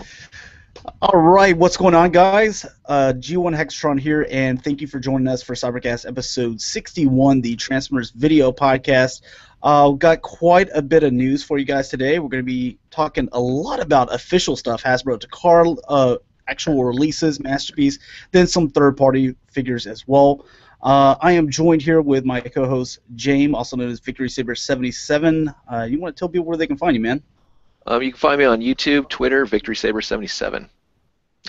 So. All right, what's going on, guys? G1 Hextron here, and thank you for joining us for Cybercast episode 61, the Transformers video podcast. We've got quite a bit of news for you guys today. We're going to be talking a lot about official stuff, Hasbro Takara, actual releases, Masterpiece, then some third-party figures as well. I am joined here with my co-host, Jaim, also known as VictorySaber77. You want to tell people where they can find you, man? You can find me on YouTube, Twitter, VictorySaber77.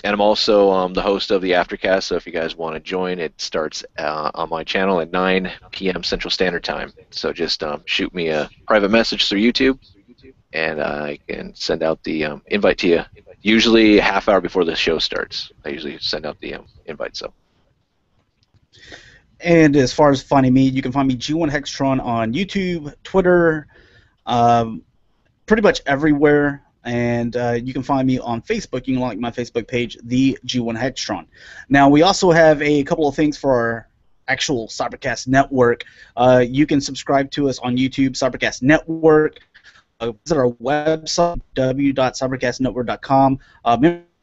And I'm also the host of the Aftercast, so if you guys want to join, it starts on my channel at 9 p.m. Central Standard Time. So just shoot me a private message through YouTube, and I can send out the invite to you. Usually a half hour before the show starts. I usually send out the invite. So. And as far as finding me, you can find me G1 Hextron on YouTube, Twitter, pretty much everywhere. And you can find me on Facebook. You can like my Facebook page, the G1 Hextron. Now, we also have a couple of things for our actual Cybercast network. You can subscribe to us on YouTube, Cybercast Network. Visit our website, www.cybercastnetwork.com.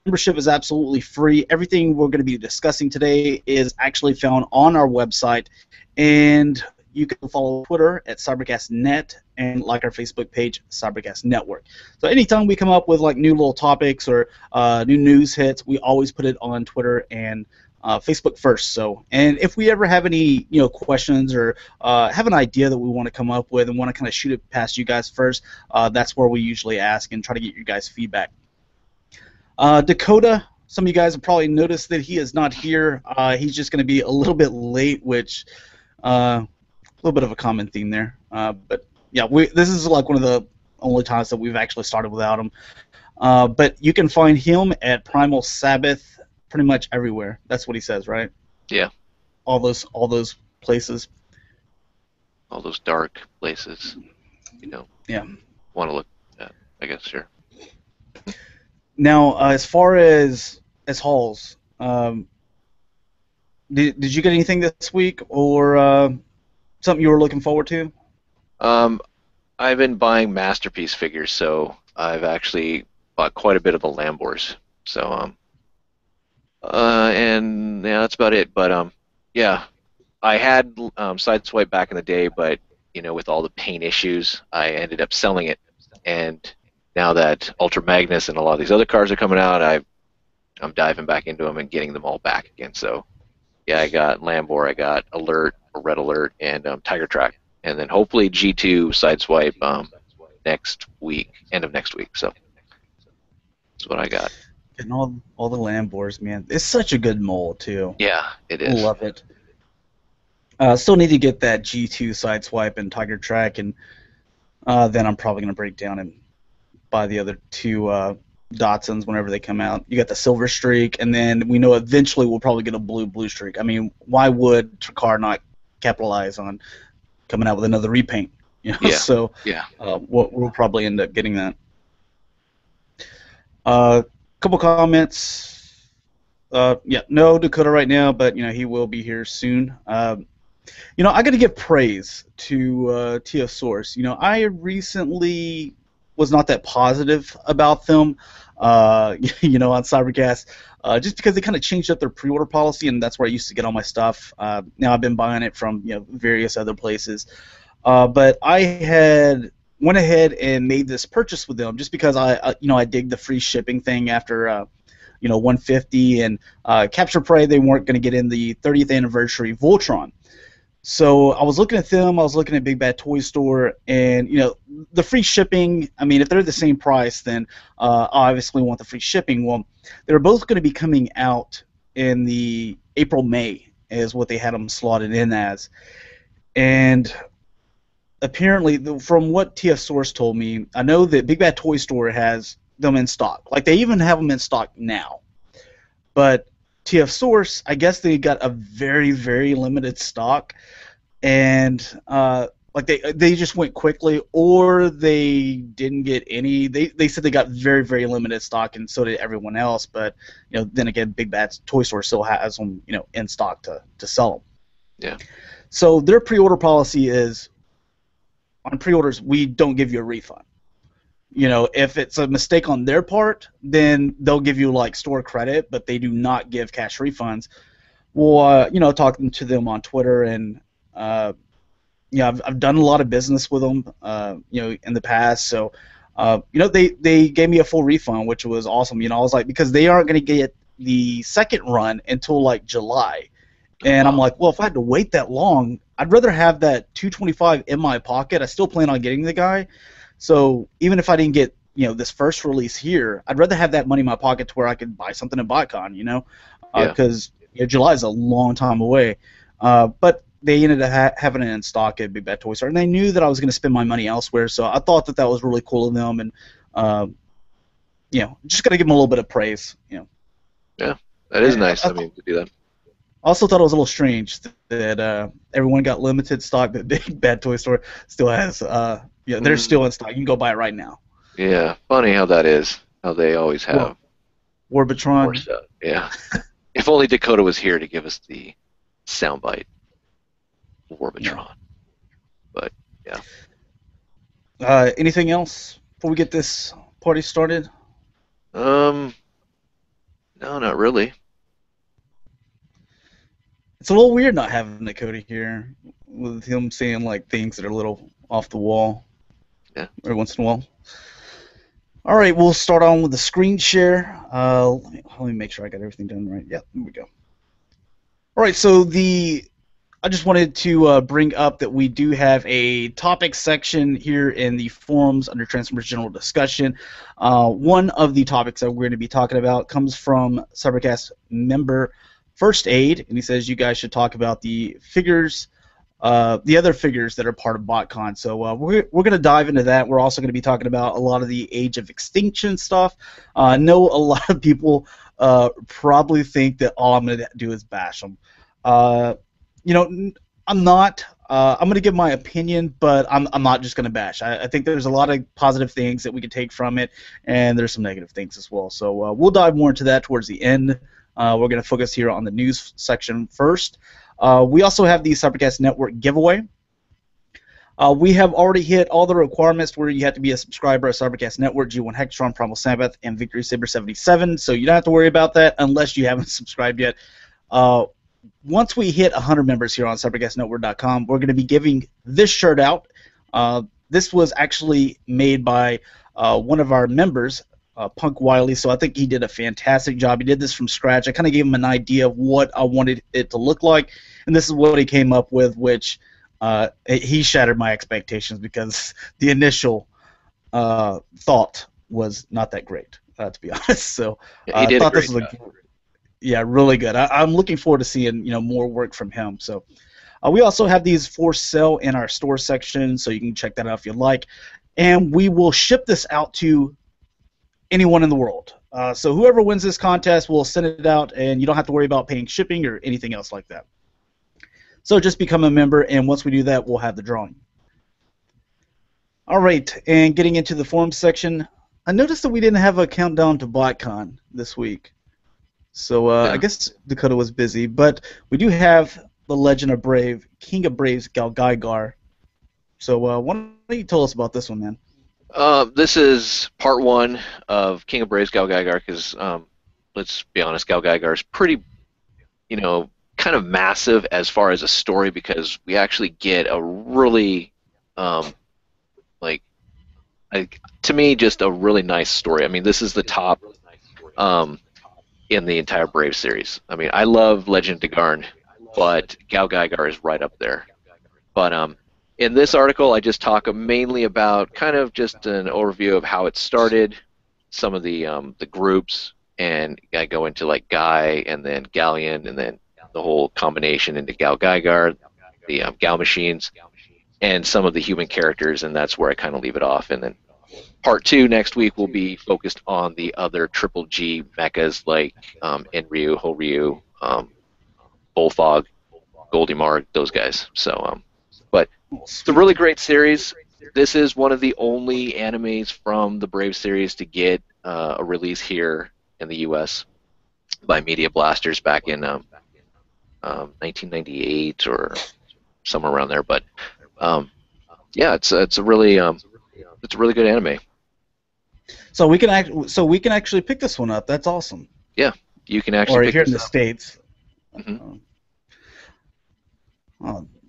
Membership is absolutely free. Everything we're going to be discussing today is actually found on our website. And you can follow Twitter at CybercastNet and like our Facebook page, Cybercast Network. So anytime we come up with like new little topics or new news hits, we always put it on Twitter and Facebook first. So, and if we ever have any questions or have an idea that we want to come up with and want to kind of shoot it past you guys first, that's where we usually ask and try to get your guys' feedback. Dakota, some of you guys have probably noticed that he is not here. He's just going to be a little bit late, which a little bit of a common theme there. But yeah, this is like one of the only times that we've actually started without him. But you can find him at PrimalSabbath pretty much everywhere. That's what he says, right? Yeah. All those places. All those dark places, Yeah. Want to look at, I guess, sure. Now, as far as hauls, did you get anything this week or something you were looking forward to? I've been buying Masterpiece figures, so I've actually bought quite a bit of the Lambors. So, and yeah, that's about it. But yeah, I had Sideswipe back in the day, but with all the paint issues, I ended up selling it. And now that Ultra Magnus and a lot of these other cars are coming out, I'm diving back into them and getting them all back again. So, yeah, I got Lambor, I got Alert, Red Alert, and Tiger Track. And then hopefully G2 Sideswipe next week, end of next week. So that's what I got. And all the Lambors, man. It's such a good mold, too. Yeah, it is. I love it. Still need to get that G2 Sideswipe and Tiger Track, and then I'm probably going to break down and buy the other two Datsuns whenever they come out. You got the Silver Streak, and then we know eventually we'll probably get a Blue Streak. I mean, why would Takara not capitalize on coming out with another repaint? Yeah. So yeah, we'll probably end up getting that. Couple comments. Yeah, no Dakota right now, but he will be here soon. I got to give praise to TF Source. I recently was not that positive about them, on Cybercast, just because they kind of changed up their pre-order policy, and that's where I used to get all my stuff. Now I've been buying it from various other places, but I went ahead and made this purchase with them just because I dig the free shipping thing after 150 and Capture Prey. They weren't going to get in the 30th anniversary Voltron. So I was looking at them, I was looking at Big Bad Toy Store, and the free shipping, I mean, if they're the same price, then I obviously want the free shipping. Well, they're both going to be coming out in the April-May is what they had them slotted in as. And apparently, from what TF Source told me, I know that Big Bad Toy Store has them in stock. Like, they even have them in stock now. But TF Source, I guess they got a very, very limited stock, and they just went quickly, or they didn't get any. They said they got very, very limited stock, and so did everyone else. But then again, Big Bad Toy Store still has them, in stock to sell them. Yeah. So their pre-order policy is, on pre-orders, we don't give you a refund. You know, if it's a mistake on their part, then they'll give you like store credit, but they do not give cash refunds. Well, you know, talking to them on Twitter, and yeah, I've done a lot of business with them, you know, in the past. So, you know, they gave me a full refund, which was awesome. You know, I was like, because they aren't going to get the second run until like July, and I'm Wow. like, well, if I had to wait that long, I'd rather have that 225 in my pocket. I still plan on getting the guy, so even if I didn't get, you know, this first release here, I'd rather have that money in my pocket to where I could buy something at Botcon, you know, Yeah. because you know, July is a long time away. But they ended up having it in stock at Big Bad Toy Store, and they knew that I was going to spend my money elsewhere, so I thought that that was really cool of them, and you know, just got to give them a little bit of praise, you know. Yeah. That is And nice. I mean, to do that. I also thought it was a little strange that everyone got limited stock, but Big Bad Toy Store still has, yeah, they're Mm, still in stock. You can go buy it right now. yeah. Funny how that is. How they always War, have more Warbitron. stuff. Yeah. If only Dakota was here to give us the soundbite, Yeah. Warbitron. But yeah. Anything else before we get this party started? Um. No, not really. It's a little weird not having Dakota here with him saying like things that are a little off the wall Yeah. every once in a while. All right, we'll start on with the screen share. Let me make sure I got everything done right. Yeah, there we go. All right, so I just wanted to bring up that we do have a topic section here in the forums under Transformers General Discussion. One of the topics that we're going to be talking about comes from Cybercast member First Aid, and he says you guys should talk about the figures, the other figures that are part of Botcon. So we're going to dive into that. We're also going to be talking about a lot of the Age of Extinction stuff. I know a lot of people probably think that all I'm going to do is bash them. You know, I'm not. I'm going to give my opinion, but I'm not just going to bash. I think there's a lot of positive things that we can take from it, and there's some negative things as well. So we'll dive more into that towards the end. We're going to focus here on the news section first. We also have the Cybercast Network giveaway. We have already hit all the requirements where you have to be a subscriber of Cybercast Network, G1 Hextron, PrimalSabbath, and Victory Saber 77, so you don't have to worry about that unless you haven't subscribed yet. Once we hit 100 members here on CybercastNetwork.com, we're going to be giving this shirt out. This was actually made by one of our members, Punk Wiley, so I think he did a fantastic job. He did this from scratch. I kind of gave him an idea of what I wanted it to look like, and this is what he came up with, which he shattered my expectations because the initial thought was not that great, to be honest. So Yeah, he I did a thought this great was job. yeah, really good. I'm looking forward to seeing, you know, more work from him. So we also have these for sale in our store section, so you can check that out if you like. And we will ship this out to anyone in the world. So whoever wins this contest, we'll send it out, and you don't have to worry about paying shipping or anything else like that. So just become a member, and once we do that, we'll have the drawing. All right, and getting into the forum section, I noticed that we didn't have a countdown to BotCon this week. So I Yeah. guess Dakota was busy, but we do have the Legend of Brave, King of Braves, Galgaigar. So why don't you tell us about this one, man? This is part one of King of Braves Gal Gaigar because let's be honest, Gal Gaigar is pretty, you know, kind of massive as far as a story because we actually get a really, like, to me, just a really nice story. I mean, this is the top um, in the entire Brave series. I mean, I love Legend of Garn, but Gal Gaigar is right up there. But in this article, I just talk mainly about kind of just an overview of how it started, some of the groups, and I go into like Guy and then Galleon and then the whole combination into Gal Gaigar, the Gal machines, and some of the human characters, and that's where I kind of leave it off. And then part two next week will be focused on the other Triple G mechas like Enryu, Horyu, Bullfog, Goldie Marg, those guys. So, but Oh, it's a really sweet. great series. This is one of the only animes from the Brave series to get a release here in the U.S. by Media Blasters back in 1998 or somewhere around there. But yeah, it's a really good anime. so we can actually pick this one up. That's awesome. Yeah, you can actually Or pick here in this the up. States. Hmm.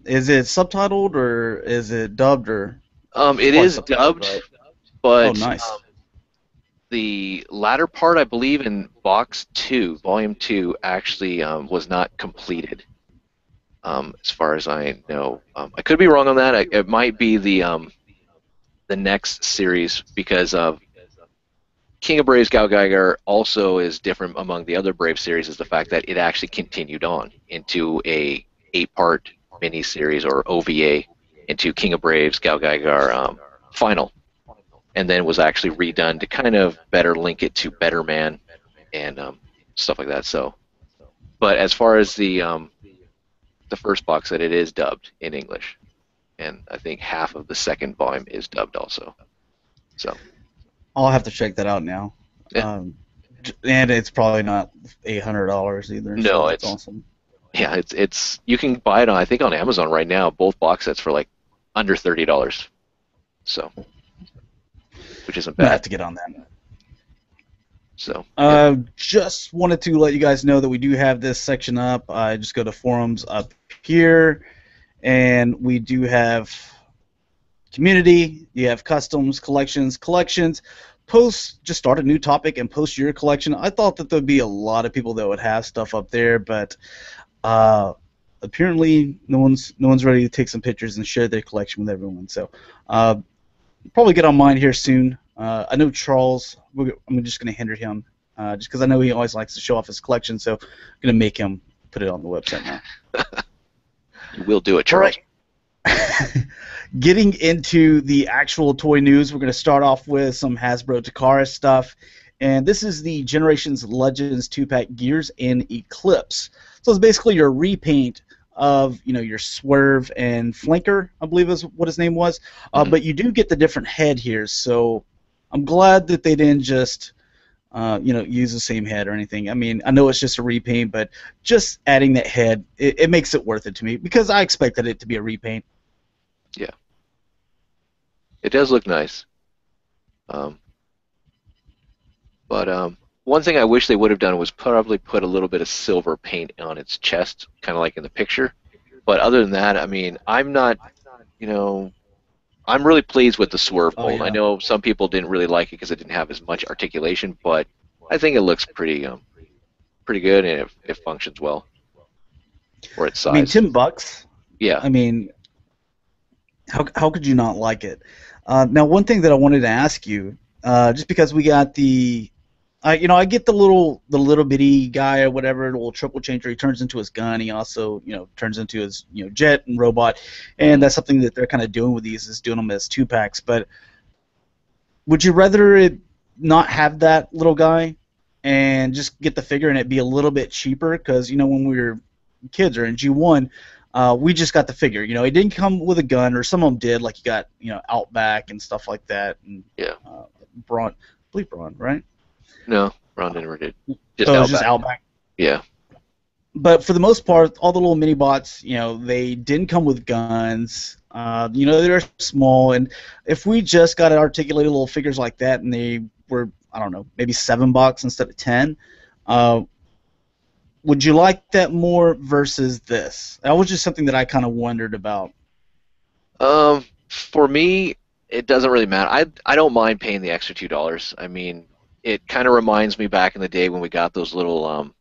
Is it subtitled or is it dubbed or It probably is subtitled, dubbed, right? Oh, but nice. the latter part, I believe, in Box 2, Volume 2, actually was not completed, as far as I know. I could be wrong on that. It might be the next series because King of Braves Gal Geiger also is different among the other Brave series is the fact that it actually continued on into a 8-part miniseries or OVA into King of Braves Gal Geiger final, and then was actually redone to kind of better link it to Better Man and stuff like that. So, but as far as the first box set, it is dubbed in English, and I think half of the second volume is dubbed also. So, I'll have to check that out now. yeah, And it's probably not $800 either, so no, that's it's awesome. yeah, it's you can buy it on I think on Amazon right now, both box sets for like under $30. So, which isn't I'm gonna have bad. to get on that. So, yeah. Just wanted to let you guys know that we do have this section up. Just go to forums up here, and we do have community. You have customs, collections. Post, just start a new topic and post your collection. I thought that there'd be a lot of people that would have stuff up there, but apparently no one's ready to take some pictures and share their collection with everyone. So probably get on mine here soon. I know Charles. I'm just going to hinder him just because I know he always likes to show off his collection. So I'm going to make him put it on the website now. You will do it, All Charles. right. Getting into the actual toy news, we're going to start off with some Hasbro Takara stuff. And this is the Generations Legends 2-pack Gears and Eclipse. So it's basically your repaint of your Swerve and Flanker, I believe is what his name was. But you do get the different head here. So I'm glad that they didn't just use the same head or anything. I mean, I know it's just a repaint, but just adding that head, it makes it worth it to me because I expected it to be a repaint. Yeah, it does look nice. But one thing I wish they would have done was probably put a little bit of silver paint on its chest, kind of like in the picture. But other than that, I mean, I'm not, you know, I'm really pleased with the Swerve Oh mold. I yeah. know some people didn't really like it because it didn't have as much articulation, but I think it looks pretty good and it functions well for its I mean, size. $10. Yeah. I mean, how could you not like it? Now, one thing that I wanted to ask you, just because we got I get the little bitty guy or whatever, the little triple changer. He turns into his gun. He also, turns into his, jet and robot, and that's something that they're kind of doing with these is doing them as 2-packs. But would you rather it not have that little guy and just get the figure and it be a little bit cheaper? Because when we were kids or in G1, we just got the figure. It didn't come with a gun, or some of them did, like you got Outback and stuff like that, and Yeah. Braun, I believe Braun, right? No, Ron never did. Just Oh, it was just Outback. Outback. Yeah. But for the most part, all the little mini bots, they didn't come with guns. They're small, and if we just got articulated little figures like that, and they were, I don't know, maybe $7 instead of 10, would you like that more versus this? That was just something that I kind of wondered about. For me, it doesn't really matter. I don't mind paying the extra $2. I mean, it kind of reminds me back in the day when we got those little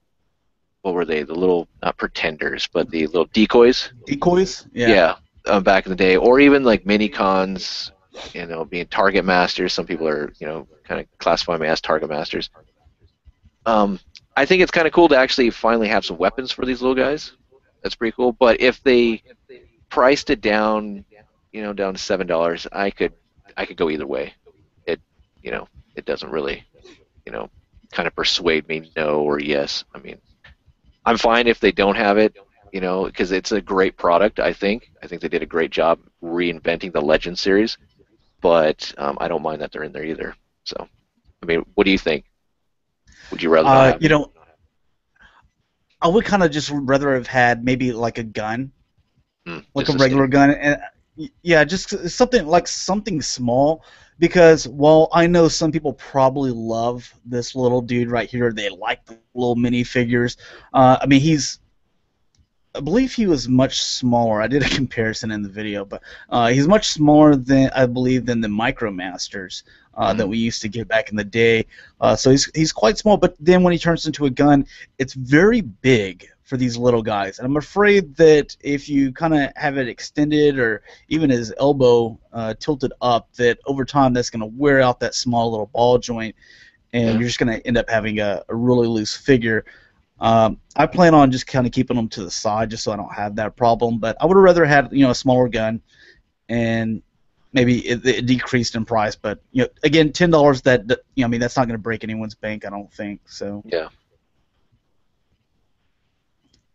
what were they? The little, not pretenders, but the little decoys. Decoys? Yeah. Yeah, back in the day, or even like mini cons. Being target masters. Some people are kind of classify me as target masters. I think it's kind of cool to actually finally have some weapons for these little guys. That's pretty cool. But if they priced it down, down to $7, I could go either way. It it doesn't really kind of persuade me no or yes. I mean, I'm fine if they don't have it, because it's a great product. I think they did a great job reinventing the Legend series, but I don't mind that they're in there either. So, I mean, what do you think? Would you rather not have it? I would kind of just rather have had maybe like a gun, like a Just a regular standard. gun, and yeah, just something like something small, because while I know some people probably love this little dude right here, they like the little minifigures. I mean, I believe he was much smaller. I did a comparison in the video, but he's much smaller than I believe than the MicroMasters that we used to get back in the day. So he's quite small, but then when he turns into a gun, it's very big for these little guys. And I'm afraid that if you kind of have it extended or even his elbow tilted up, that over time that's going to wear out that small little ball joint, and you're just going to end up having a really loose figure. I plan on just kind of keeping them to the side just so I don't have that problem. But I would have rather had a smaller gun, and maybe it decreased in price. But again, $10 that I mean that's not going to break anyone's bank, I don't think. So Yeah.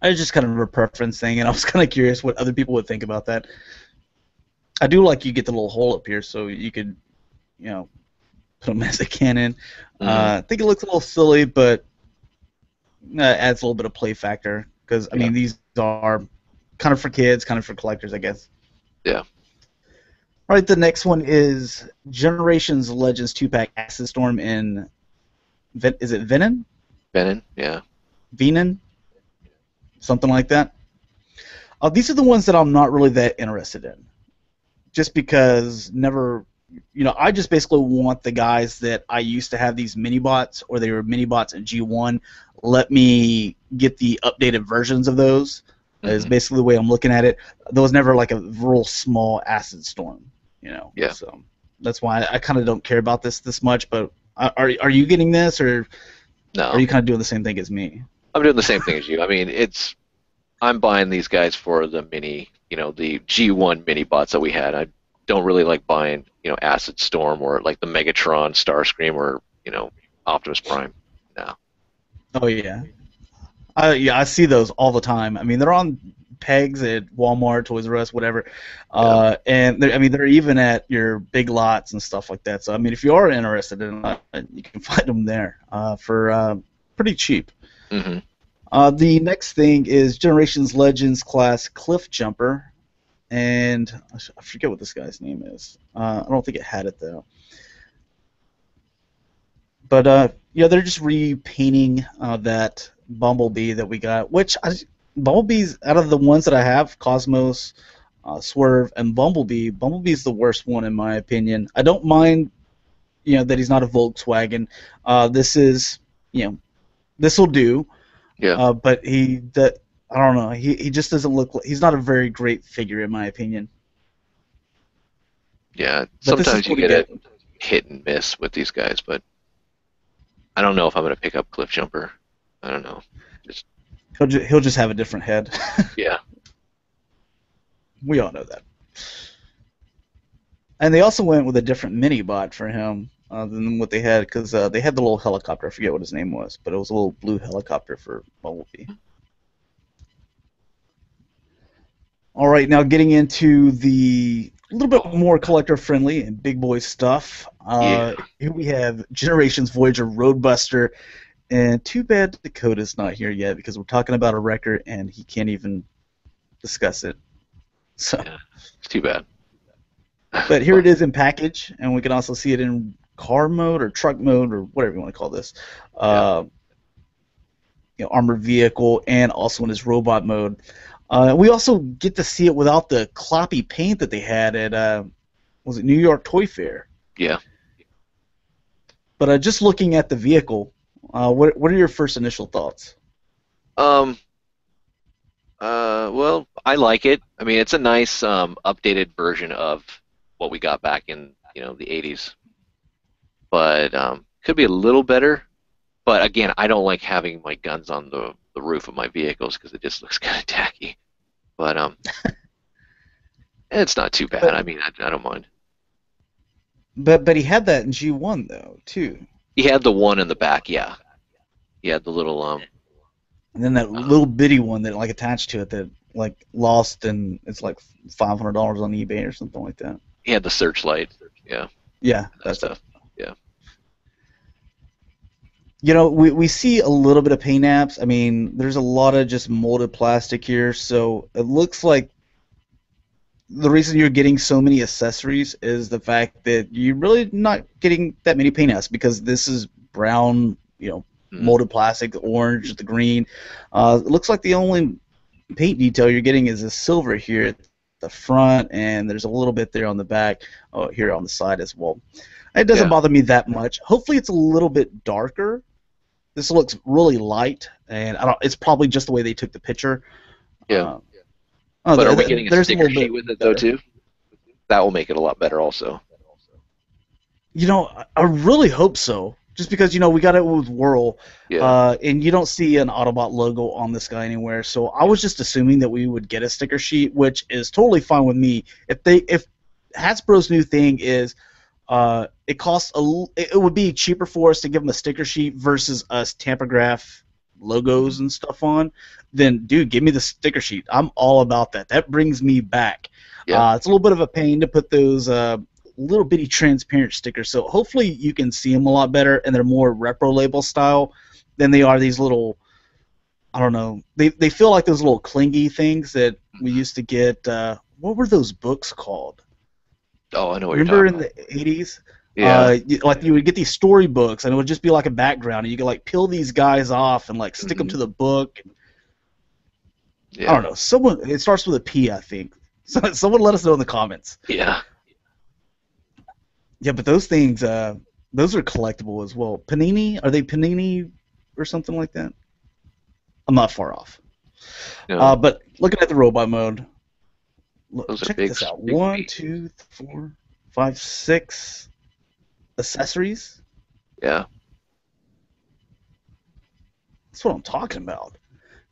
it's just kind of a preference thing, and I was kind of curious what other people would think about that. I do like you get the little hole up here so you could put them as a cannon. I think it looks a little silly, but adds a little bit of play factor because I mean these are kind of for kids, kind of for collectors, I guess. Yeah. All right, the next one is Generations Legends 2-pack Acid Storm in is it Venom? Venom, yeah. Venom? Something like that. These are the ones that I'm not really that interested in, just because I just basically want the guys that I used to have these mini bots, or they were mini bots in G1. Let me get the updated versions of those. Is basically the way I'm looking at it. There was never like a real small Acid Storm, Yeah. So that's why I kind of don't care about this much. But are you getting this, or No. are you kind of doing the same thing as me? I'm doing the same thing as you. I mean, I'm buying these guys for the mini, the G1 mini bots that we had. I don't really like buying, Acid Storm or like the Megatron, Starscream, or Optimus Prime. No. Oh yeah. Yeah, I see those all the time. I mean, they're on pegs at Walmart, Toys R Us, whatever, and they're even at your Big Lots and stuff like that. So I mean, if you are interested in it, you can find them there for pretty cheap. The next thing is Generations Legends class Cliff Jumper, and I forget what this guy's name is. I don't think it had it though. But they're just repainting that Bumblebee that we got, which Bumblebee's out of the ones that I have, Cosmos, Swerve, and Bumblebee's the worst one in my opinion. I don't mind, that he's not a Volkswagen. This is, this will do. Yeah. But I don't know. He just doesn't look like, he's not a very great figure in my opinion. Yeah. Sometimes you get a hit and miss with these guys, but I don't know if I'm going to pick up Cliff Jumper. I don't know. He'll just have a different head. Yeah. We all know that. And they also went with a different mini bot for him than what they had, because they had the little helicopter. I forget what his name was, but it was a little blue helicopter for Bumblebee. All right, now getting into the a little bit more collector-friendly and big boy stuff. Here we have Generations Voyager Roadbuster, and too bad Dakota's not here yet because we're talking about a record and he can't even discuss it. So Yeah, it's too bad. But here it is in package, and we can also see it in car mode or truck mode or whatever you want to call this. Armored vehicle, and also in his robot mode. We also get to see it without the cloppy paint that they had at was it New York Toy Fair? Yeah. But just looking at the vehicle, what are your first initial thoughts? Well, I like it. I mean, it's a nice updated version of what we got back in the 80s. But could be a little better. But again, I don't like having my guns on the roof of my vehicles because it just looks kind of tacky. But it's not too bad. I mean, I don't mind. But he had that in G1 though too. He had the one in the back, yeah. He had the little And then that little bitty one that attached to it that lost, and it's like $500 on eBay or something like that. He had the searchlight, yeah. Yeah, that stuff. Yeah. We see a little bit of paint apps. I mean, there's a lot of just molded plastic here, so it looks like the reason you're getting so many accessories is the fact that you're really not getting that many paint apps because this is brown, molded plastic, the orange, the green. It looks like the only paint detail you're getting is a silver here at the front, and there's a little bit there on the back, here on the side as well. It doesn't bother me that much. Hopefully it's a little bit darker. This looks really light, and it's probably just the way they took the picture. Yeah. But are we getting a sticker sheet with it, though, too? That will make it a lot better also. I really hope so. Just because, we got it with Whirl, and you don't see an Autobot logo on this guy anywhere, so I was just assuming that we would get a sticker sheet, which is totally fine with me. If Hasbro's new thing is it would be cheaper for us to give them a sticker sheet versus us tampograph logos and stuff on, then, dude, give me the sticker sheet. I'm all about that. That brings me back. Yeah. It's a little bit of a pain to put those little bitty transparent stickers, so hopefully you can see them a lot better, and they're more repro label style than they are these little, I don't know, they feel like those little clingy things that we used to get. What were those books called? Oh, I know what you're talking about. Remember in the 80s? Yeah. You would get these storybooks, and it would just be like a background, and you could peel these guys off and stick them to the book. Yeah. I don't know. It starts with a P, I think. So someone let us know in the comments. Yeah. Yeah, but those things, those are collectible as well. Panini? Are they Panini or something like that? I'm not far off. No. But looking at the robot mode, check this out. 1, 2, 4, 5, 6 accessories. Yeah. That's what I'm talking about.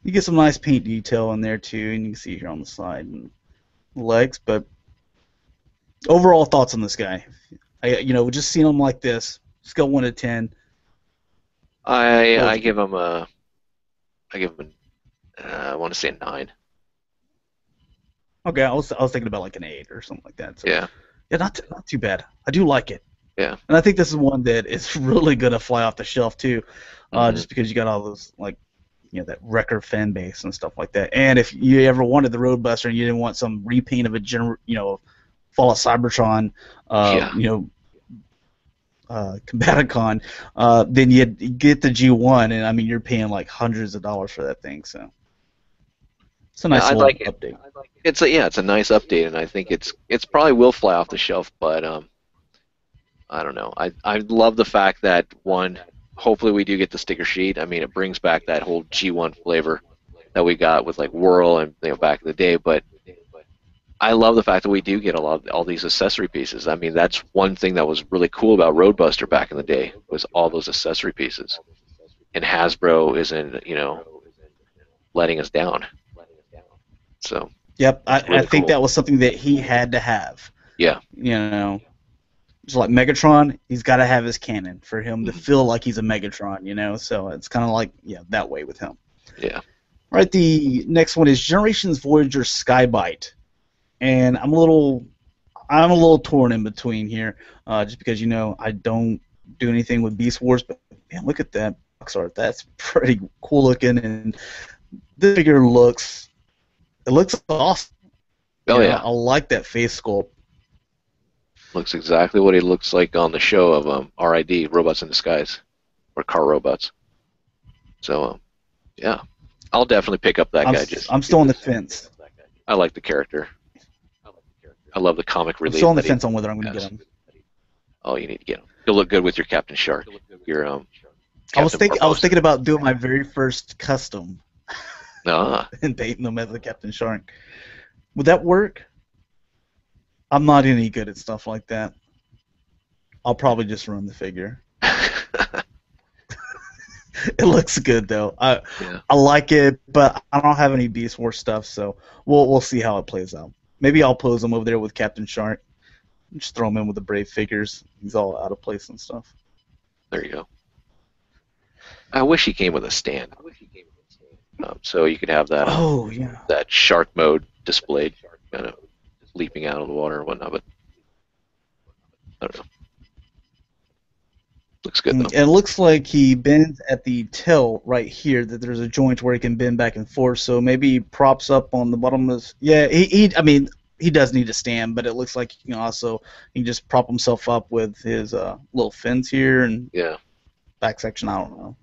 You get some nice paint detail in there too, and you can see here on the side and legs. But overall thoughts on this guy? Just seeing him like this, scale 1 to 10. I give him a. I want to say a 9. Okay, I was thinking about an 8 or something like that. So, yeah. Yeah, not too bad. I do like it. Yeah. And I think this is one that is really gonna fly off the shelf too, just because you got all those that Wrecker fan base and stuff like that. And if you ever wanted the Roadbuster and you didn't want some repaint of a Fallout Cybertron, Combaticon, then you get the G1, and I mean you're paying hundreds of dollars for that thing. So it's a nice little update. It's a nice update, and I think it's probably will fly off the shelf, but I don't know. I love the fact that hopefully we do get the sticker sheet. I mean, it brings back that whole G1 flavor that we got with Whirl and back in the day, but I love the fact that we do get all these accessory pieces. I mean, that's one thing that was really cool about Roadbuster back in the day was all those accessory pieces. And Hasbro isn't, letting us down. So. Yep, I think that was something that he had to have. Yeah. Just like Megatron, he's got to have his cannon for him to feel like he's a Megatron, So it's kind of that way with him. Yeah. All right, the next one is Generations Voyager Sky-byte. And I'm a little torn in between here, just because I don't do anything with Beast Wars, but man, look at that box art. That's pretty cool looking, and the figure looks awesome. Oh yeah, I like that face sculpt. Looks exactly what he looks like on the show of RID, Robots in Disguise, or Car Robots. So yeah, I'll definitely pick up that guy. I'm still on the fence. I like the character. I love the comic relief. I'm still on the fence on whether I'm going to get him. Oh, you need to get him. You'll look good with your Captain Shark. Your I was thinking about doing my very first custom. And painting them as a Captain Shark. Would that work? I'm not any good at stuff like that. I'll probably just run the figure. It looks good though. I like it, but I don't have any Beast Wars stuff, so we'll see how it plays out. Maybe I'll pose him over there with Captain Shark. Just throw him in with the Brave figures. He's all out of place and stuff. There you go. I wish he came with a stand. So you could have that. That shark mode displayed, kind of leaping out of the water and whatnot. But I don't know. Looks good though. It looks like he bends at the tail right here. That there's a joint where he can bend back and forth. So maybe he props up on the bottom of his. Yeah, I mean, he does need to stand, but it looks like he can just prop himself up with his little fins here and Yeah. back section. I don't know.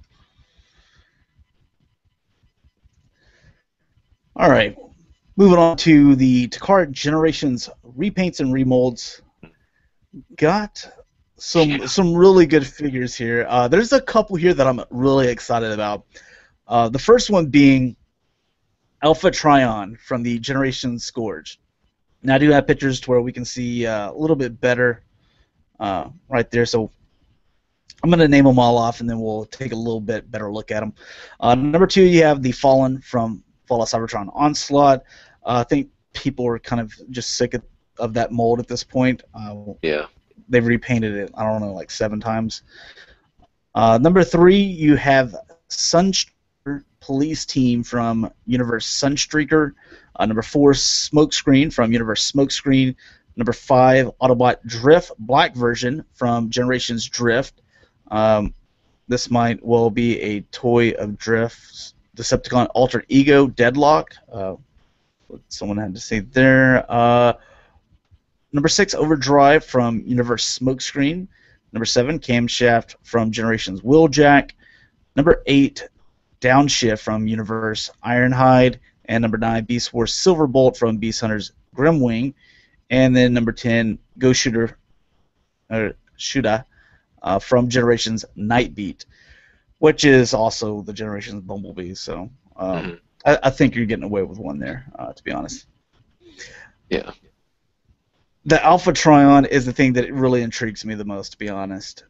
All right, moving on to the Takara Generations repaints and remolds. Got some really good figures here. There's a couple here that I'm really excited about. The first one being Alpha Trion from the Generation Scourge. Now I do have pictures to where we can see a little bit better right there. So I'm going to name them all off, and then we'll take a little bit better look at them. Number 2, you have the Fallen from Fallout Cybertron Onslaught. I think people are kind of just sick of that mold at this point. Yeah. They've repainted it, I don't know, like 7 times. Number 3, you have Sunstreaker Police Team from Universe Sunstreaker. Number 4, Smokescreen from Universe Smokescreen. Number 5, Autobot Drift Black version from Generations Drift. This might well be a toy of Drift's Decepticon Alter Ego Deadlock. What someone had to say there. Number 6, Overdrive from Universe Smokescreen. Number 7, Camshaft from Generations Wheeljack. Number 8, Downshift from Universe Ironhide. And number 9, Beast Wars Silverbolt from Beast Hunters Grimwing. And then number 10, Ghost Shooter from Generations Nightbeat, which is also the Generations Bumblebee. So I think you're getting away with one there, to be honest. Yeah. The Alpha Trion is the thing that really intrigues me the most, to be honest.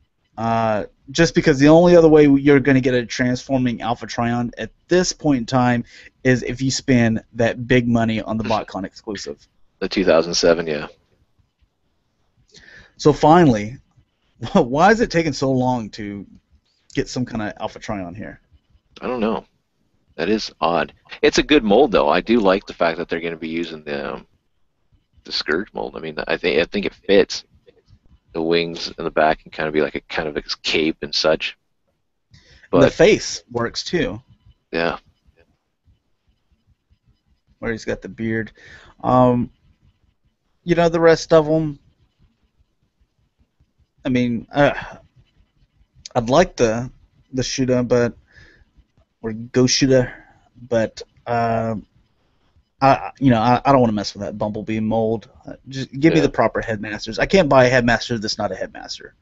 Just because the only other way you're going to get a transforming Alpha Trion at this point in time is if you spend that big money on the Botcon exclusive. The 2007, yeah. So finally, why is it taking so long to get some kind of Alpha Trion here? I don't know. That is odd. It's a good mold, though. I do like the fact that they're going to be using the Scourge mold. I mean, I think it fits. The wings in the back can kind of be like a cape and such. But the face works too. Yeah. Where he's got the beard. The rest of them. I mean, I'd like the shooter, or Ghost Shooter, but I don't want to mess with that Bumblebee mold. Just give me the proper headmasters. I can't buy a headmaster that's not a headmaster.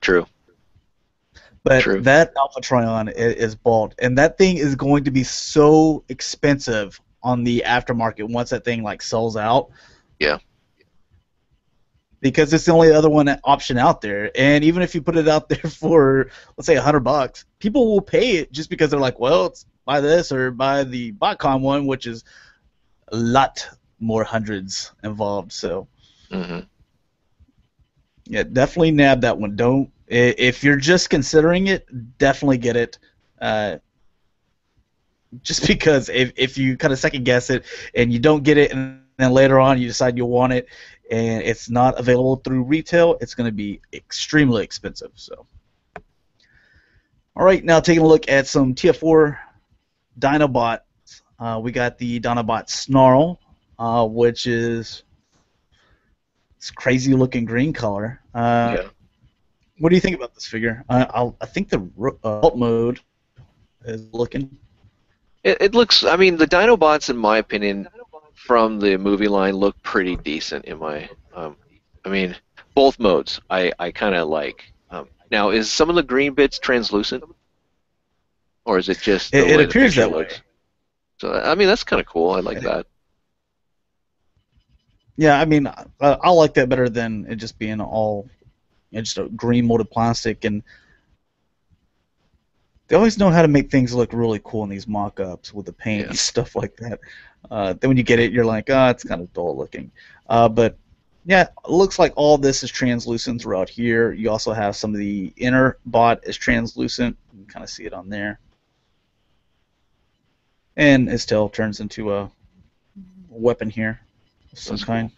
True. But that Alpha Trion is bald, and that thing is going to be so expensive on the aftermarket once that thing sells out. Yeah. Because it's the only other option out there, and even if you put it out there for, let's say, $100, people will pay it just because they're like, well, it's buy this or buy the Botcon one, which is a lot more hundreds involved. So, yeah, definitely nab that one. Don't, if you're just considering it, definitely get it. Just because if you kind of second guess it and you don't get it, and then later on you decide you want it, and it's not available through retail, it's going to be extremely expensive. So, all right, now taking a look at some TF4 Dinobots. We got the Dinobot Snarl, which is this crazy-looking green color. Yeah. What do you think about this figure? I think the alt mode is looking. It looks. I mean, the Dinobots, in my opinion, from the movie line, look pretty decent. I mean, both modes I kind of like. Now, is some of the green bits translucent, or is it just? It appears that way. So I mean, that's kind of cool. I like that. Yeah, I mean, I like that better than it just being all just a green molded plastic. And they always know how to make things look really cool in these mock-ups with the paint and stuff like that. Then when you get it, you're like, it's kind of dull looking. But yeah, it looks like all this is translucent throughout here. You also have some of the inner bot is translucent. You can kind of see it on there. And his tail turns into a weapon here of some kind.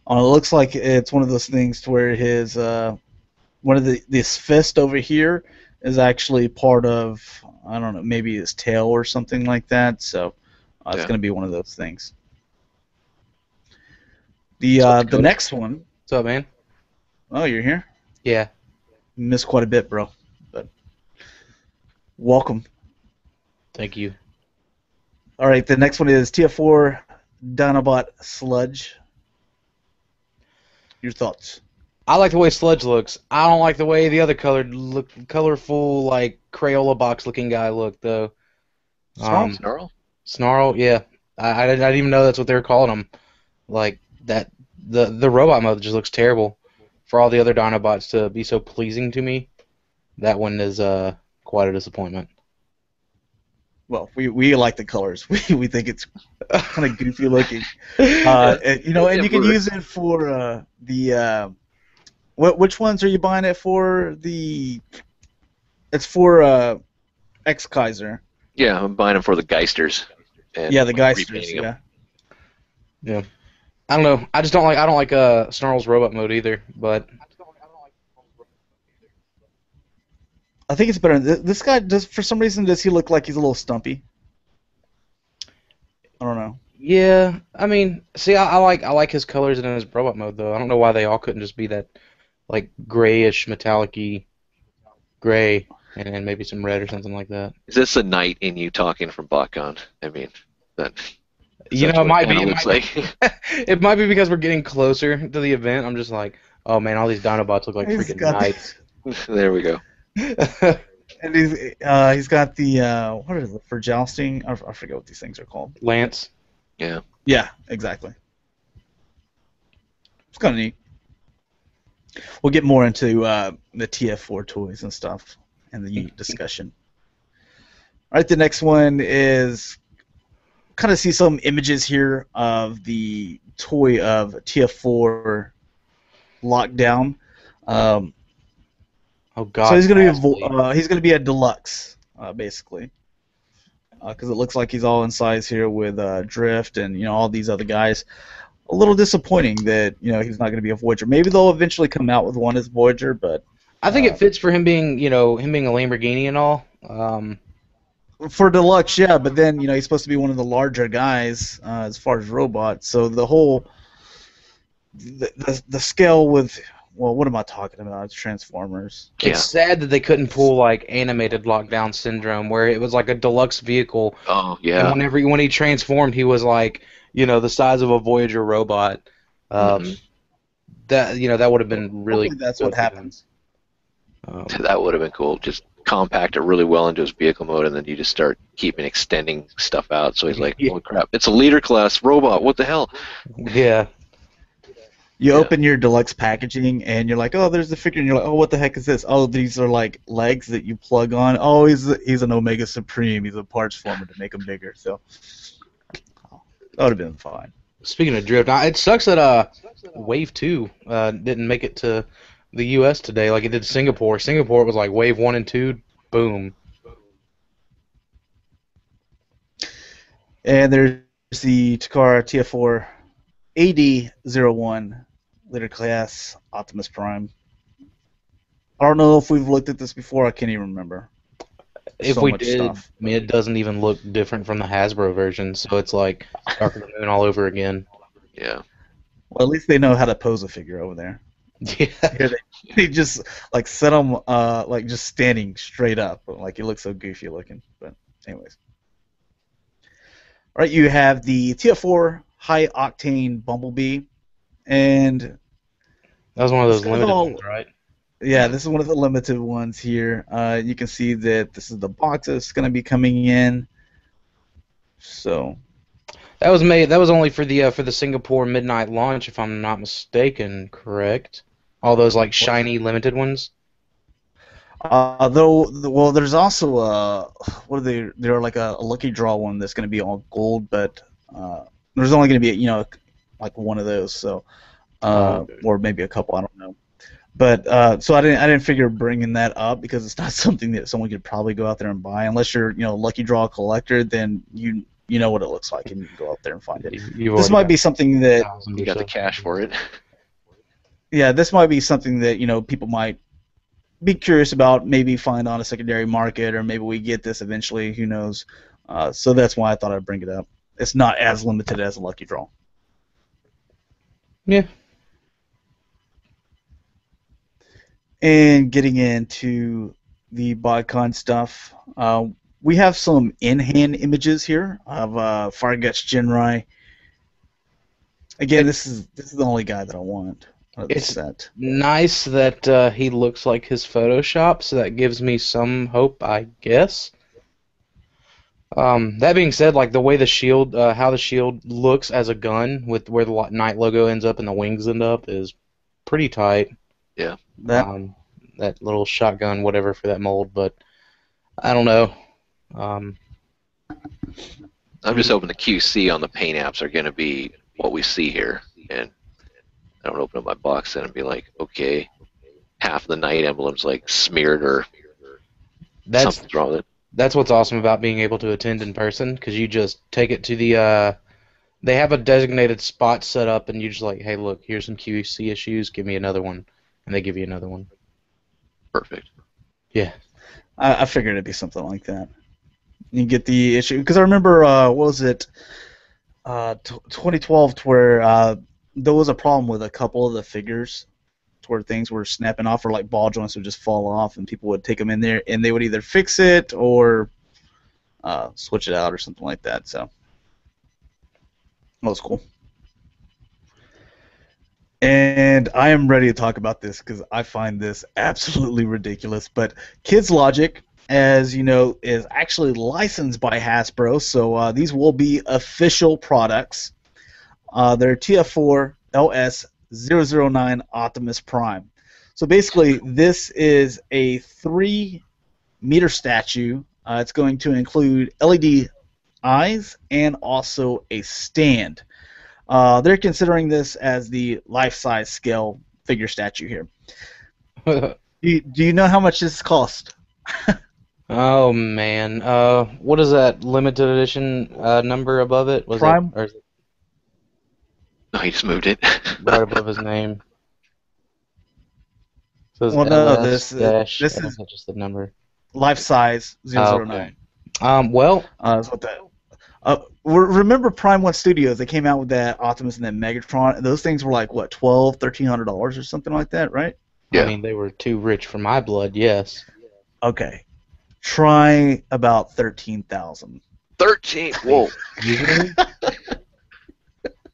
It looks like it's one of those things to where his one of this fist over here is actually part of, I don't know, maybe his tail or something like that. So it's going to be one of those things. The next one. What's up, man? Oh, you're here. Yeah. You missed quite a bit, bro. But welcome. Thank you. All right, the next one is TF4 Dinobot Sludge. Your thoughts? I like the way Sludge looks. I don't like the way the other colorful, like Crayola box looking guy looked, though. Snarl? Snarl, yeah. I didn't even know that's what they were calling him. Like that, the robot mode just looks terrible. For all the other Dinobots to be so pleasing to me, that one is quite a disappointment. Well, we like the colors. We think it's kind of goofy looking. And you can use it for which ones are you buying it for? It's for X Kaiser. Yeah, I'm buying them for the Geisters. And Yeah, the Geisters. Yeah. Yeah. I don't know. I don't like Snarl's robot mode either, but I think it's better. This guy does, for some reason, does he look like he's a little stumpy? I don't know. yeah, I mean, see, I like his colors in his robot mode though. I don't know why they all couldn't just be that like grayish, metallic-y gray, and maybe some red or something like that. Is this a knight in you talking from Botcon? I mean, that. You know, it might be. Looks like. It might be because we're getting closer to the event. I'm just like, oh man, all these Dinobots look like freaking knights. There we go. And he's got the what is it for jousting? I forget what these things are called. Lance. Yeah. Yeah, exactly. It's kind of neat. We'll get more into the TF4 toys and stuff and the discussion. All right, the next one is kind of see some images here of the toy of TF4 Lockdown. Oh God. So he's gonna be a deluxe, basically, because it looks like he's all in size here with Drift and all these other guys. A little disappointing that he's not gonna be a Voyager. Maybe they'll eventually come out with one as Voyager, but I think it fits for him being a Lamborghini and all. For deluxe, yeah. But then he's supposed to be one of the larger guys as far as robots. So the whole the scale with. Well, what am I talking about? It's Transformers. Yeah. It's sad that they couldn't pull like animated Lockdown Syndrome, where it was like a deluxe vehicle. Oh yeah. And when he transformed, he was like the size of a Voyager robot. That that would have been really. Hopefully that's what happens. That would have been cool. Just compact it really well into his vehicle mode, and then you just start keeping extending stuff out. So he's like, "Holy crap! It's a leader class robot. What the hell?" Yeah. You open your deluxe packaging and you're like, oh, there's the figure, and you're like, oh, what the heck is this? Oh, these are like legs that you plug on. Oh, he's an Omega Supreme. He's a parts former to make him bigger. So that would have been fine. Speaking of Drift, it sucks that Wave 2 didn't make it to the US today like it did Singapore. Singapore was like Wave 1 and 2, boom. And there's the Takara TF4 AD01 Leader Class Optimus Prime. I don't know if we've looked at this before. I can't even remember. If we did, I mean, it doesn't even look different from the Hasbro version, so it's like Dark of the Moon all over again. Yeah. Well, at least they know how to pose a figure over there. Yeah. Here they just like set them like just standing straight up, like it looks so goofy looking. But anyways, all right, you have the TF4 High Octane Bumblebee, and that was one of those limited ones, right? Yeah, this is one of the limited ones here. You can see that this is the box that's going to be coming in. So that was made. That was only for the Singapore midnight launch, if I'm not mistaken. Correct? All those like shiny limited ones. Well, there's also what are they? They're like a lucky draw one that's going to be all gold, but there's only going to be like one of those. So or maybe a couple. I don't know. But so I didn't figure bringing that up because it's not something that someone could probably go out there and buy unless you're lucky draw collector. Then you know what it looks like and you can go out there and find it. This might be something that you got the cash for it. Yeah, this might be something that people might be curious about, maybe find on a secondary market, or maybe we get this eventually. Who knows? So that's why I thought I'd bring it up. It's not as limited as a lucky draw. Yeah. And getting into the Botcon stuff, we have some in-hand images here of Fireguts Jinrai. Again, It, this is the only guy that I want out of the it's set. nice that he looks like his Photoshop, so that gives me some hope, I guess. That being said, like the way the shield, how the shield looks as a gun, with where the Knight logo ends up and the wings end up, is pretty tight. Yeah. That That little shotgun, whatever, for that mold, but I don't know. Um, I'm just hoping the QC on the paint apps are going to be what we see here, and I don't open up my box then and be like, okay, half of the Knight emblem's like smeared or that's something's wrong with it. that's what's awesome about being able to attend in person, because you just take it to the. They have a designated spot set up, and you just like, hey, look, here's some QC issues. Give me another one, and they give you another one. Perfect. Yeah. I figured it'd be something like that. You get the issue because I remember what was it, 2012, to where there was a problem with a couple of the figures, to where things were snapping off, or like ball joints would just fall off, and people would take them in there, and they would either fix it or switch it out or something like that. So that was cool. And I am ready to talk about this because I find this absolutely ridiculous. But Kids Logic, as you know, is actually licensed by Hasbro, so these will be official products. They're TF4 LS009 Optimus Prime. So basically, this is a 3-meter statue. It's going to include LED eyes and also a stand. They're considering this as the life-size scale figure statue here. Do you know how much this cost? Oh man, what is that limited edition number above it? Was Prime? That, or is it No, he just moved it. right above his name? It says Well, no, LS dash. this Or is is that just the number? life-size Oh, 009. okay. Well, That's what that. Remember Prime One Studios? They came out with that Optimus and that Megatron. And those things were like what, $1,200-$1,300 or something like that, right? I Yeah. mean, they were too rich for my blood. Yes. Okay. Try about 13,000. 13. Whoa. Usually?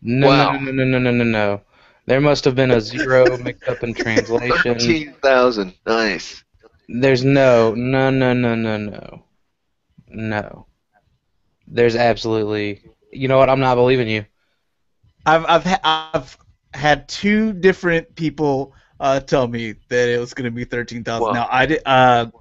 No, Wow. no. There must have been a zero mixed up in translation. 13,000. Nice. There's no. There's absolutely. You know what? I'm not believing you. I've had 2 different people tell me that it was going to be 13,000. Wow. Now I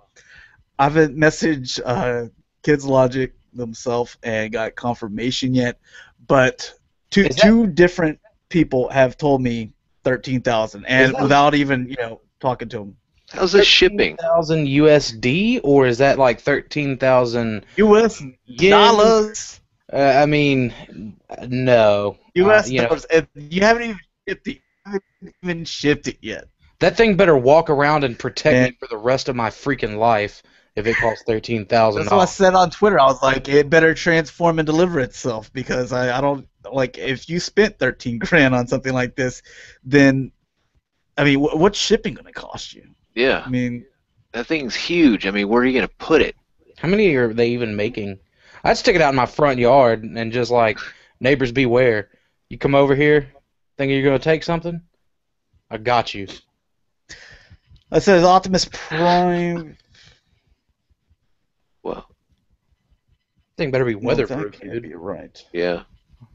haven't messaged Kids Logic themselves and got confirmation yet, but two different people have told me 13,000, and without even talking to them. How's this shipping? 13,000 USD, or is that like 13,000 US dollars. I mean, no. US You know, dollars. And you haven't even shipped it yet. that thing better walk around and protect me for the rest of my freaking life if it costs $13,000. That's what I said on Twitter. I was like, it better transform and deliver itself, because I don't like, if you spent 13 grand on something like this, then I mean, what's shipping going to cost you? Yeah. I mean, that thing's huge. I mean, where are you going to put it? How many are they even making? I'd stick it out in my front yard and just like, neighbors beware. You come over here, thinking you're going to take something? I got you. I said Optimus Prime. Well, Thing better be No, weatherproof, that can't dude. be right. yeah.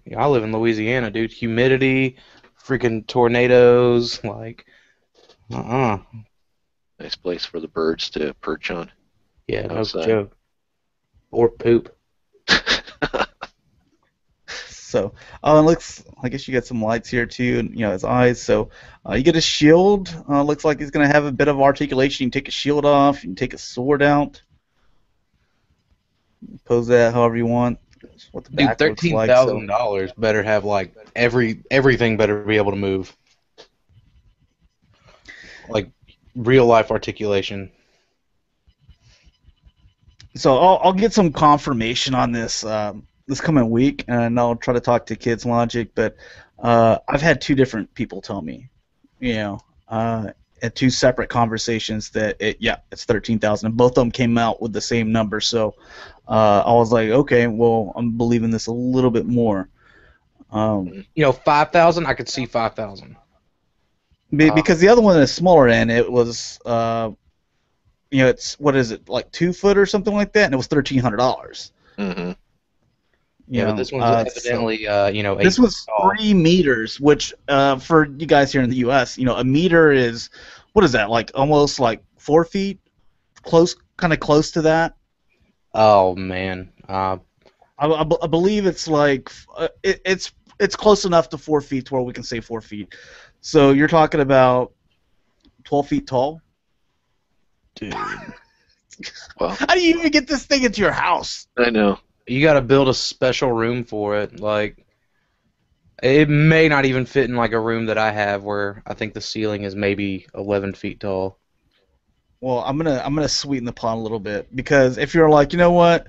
Yeah, I live in Louisiana, dude. Humidity, freaking tornadoes, like, Nice place for the birds to perch on. Yeah, no Outside. joke. Or poop. So, it looks. I guess you got some lights here too, and his eyes. So, you get a shield. Looks like he's gonna have a bit of articulation. You can take a shield off. You can take a sword out. Pose that however you want. That's what the Dude, back looks like. $13,000 better have like everything better be able to move. Like real life articulation. So I'll get some confirmation on this this coming week, and I'll try to talk to Kids Logic. But I've had two different people tell me, you know, at two separate conversations that it's 13,000, and both of them came out with the same number. So I was like, okay, well, I'm believing this a little bit more. 5,000. I could see 5,000. Because the other one is smaller, and it was, it's what is it, like 2 foot or something like that, and it was $1,300. Mm-hmm. This one's evidently, 8 this was tall. 3 meters, which for you guys here in the U.S., a meter is, what is that, like almost like 4 feet, kind of close to that. Oh man, I believe it's like it's close enough to 4 feet to where we can say 4 feet. So you're talking about 12 feet tall, dude. Well, how do you even get this thing into your house? I know. You got to build a special room for it. Like, it may not even fit in like a room that I have, where I think the ceiling is maybe 11 feet tall. Well, I'm gonna sweeten the pot a little bit, because if you're like, you know what,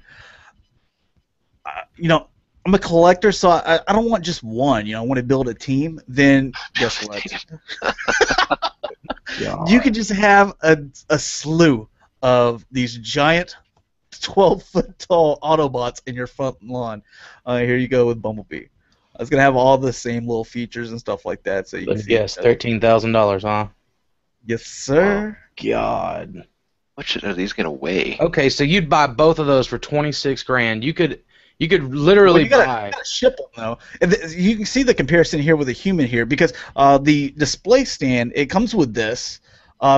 I'm a collector, so I don't want just one. I want to build a team. Then guess what? You can just have a slew of these giant 12-foot tall Autobots in your front lawn. Here you go with Bumblebee. It's gonna have all the same little features and stuff like that. So you can see. Yes, $13,000, huh? Yes, sir. God. What are these gonna weigh? Okay, so you'd buy both of those for $26,000. You could literally buy. You gotta ship them though. And you can see the comparison here with a human here, because the display stand, it comes with this.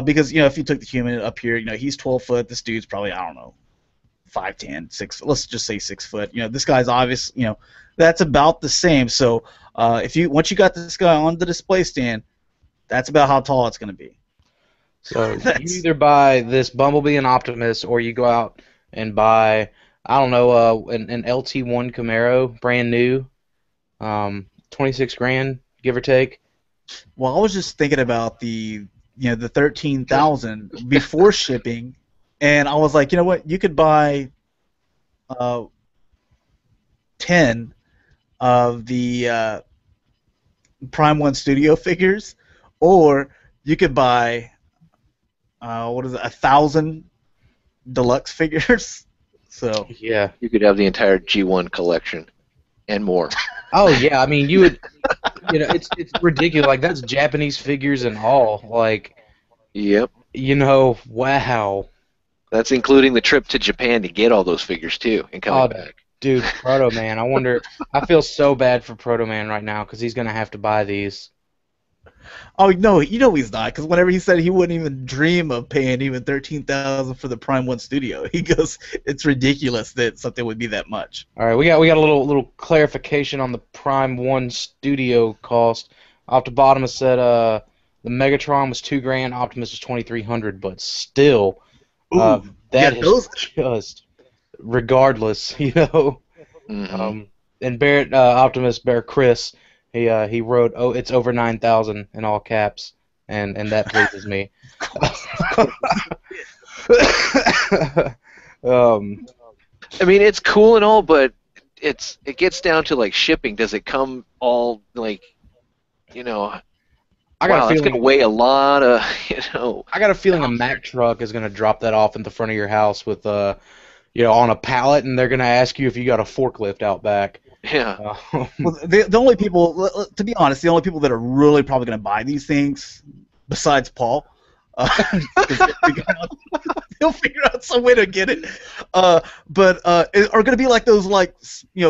Because if you took the human up here, he's 12 foot. This dude's probably, I don't know, 5'10", 6 foot. Let's just say 6 foot. This guy's obvious. That's about the same. So once you got this guy on the display stand, that's about how tall it's gonna be. So you either buy this Bumblebee and Optimus, or you go out and buy, I don't know, an LT1 Camaro, brand new, $26,000, give or take. Well, I was just thinking about the 13,000 before shipping, and I was like, you know what? You could buy 10 of the Prime 1 Studio figures, or you could buy 1,000 deluxe figures. So yeah, you could have the entire G1 collection and more. Oh yeah, I mean you would. It's ridiculous. Like, that's Japanese figures and all. Like, yep. Wow. That's including the trip to Japan to get all those figures too and coming back. Dude, Proto Man. I feel so bad for Proto Man right now, because he's gonna have to buy these. Oh no, he's not, because whenever he said he wouldn't even dream of paying even 13,000 for the Prime 1 Studio, he goes, it's ridiculous that something would be that much. All right, we got a little clarification on the Prime 1 Studio cost. Off the bottom it said the Megatron was $2,000, Optimus was $2,300, but still, that is just regardless, Mm-hmm. And Barrett Optimus Bear Chris. He wrote, "Oh, it's over 9,000" in all caps, and that pleases me. I mean, it's cool and all, but it gets down to like shipping. Does it come all like, I got a feeling it's gonna weigh a lot of, I got a feeling a Mack truck is gonna drop that off in the front of your house with on a pallet, and they're gonna ask you if you got a forklift out back. Yeah. Well, the only people, to be honest, the only people that are really probably going to buy these things, besides Paul, he'll figure out some way to get it. But are going to be like those,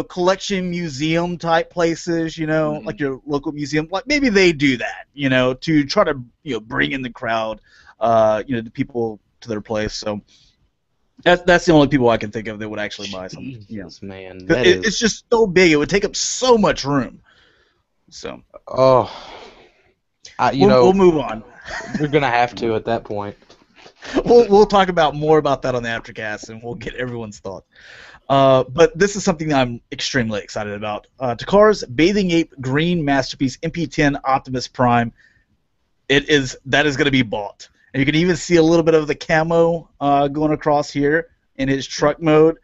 collection museum type places, Mm-hmm. like your local museum. Like maybe they do that, to try to bring in the crowd, the people to their place. So. That's the only people I can think of that would actually buy something. Yes, man. It's just so big; it would take up so much room. So. We'll move on. We're gonna have to at that point. We'll talk more about that on the Aftercast, and we'll get everyone's thoughts. But this is something that I'm extremely excited about. Takara's Bathing Ape Green Masterpiece MP10 Optimus Prime. That is going to be bought. And you can even see a little bit of the camo going across here in his truck mode.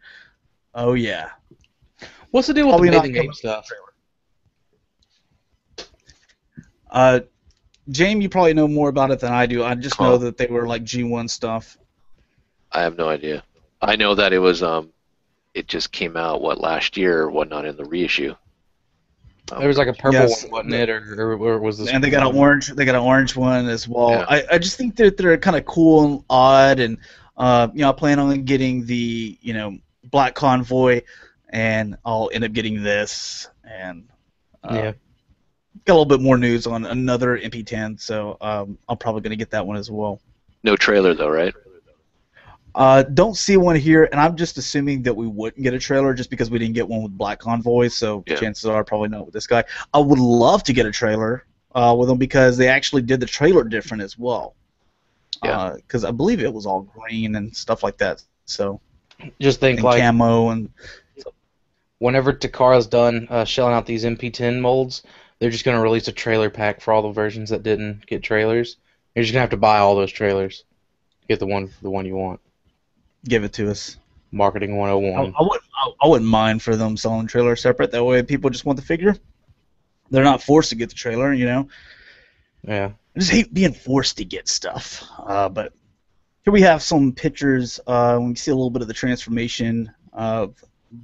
Oh, yeah. What's the deal with Probably the not bathing coming ape stuff? Jaim, you probably know more about it than I do. I just know that they were like G1 stuff. I have no idea. I know that it was it just came out last year or whatnot in the reissue. There was like a purple Yes. one, wasn't it, or was this? And they got an orange. They got an orange one as well. Yeah. I just think that they're kind of cool and odd, and I plan on getting the Black Convoy, and I'll end up getting this, and Yeah. got a little bit more news on another MP10, so I'm probably gonna get that one as well. No trailer though, right? Don't see one here, and I'm just assuming that we wouldn't get a trailer just because we didn't get one with Black Convoy, so Yeah. chances are probably not with this guy. I would love to get a trailer with them because they actually did the trailer different as well. Yeah. Because I believe it was all green and stuff like that. So Just think and like camo and whenever Takara's done shelling out these MP10 molds, they're just going to release a trailer pack for all the versions that didn't get trailers. You're just going to have to buy all those trailers. Get the one you want. give it to us. Marketing 101. I wouldn't mind for them selling trailers separate. That way, people just want the figure. They're not forced to get the trailer. Yeah. I just hate being forced to get stuff. But here we have some pictures. We can see a little bit of the transformation of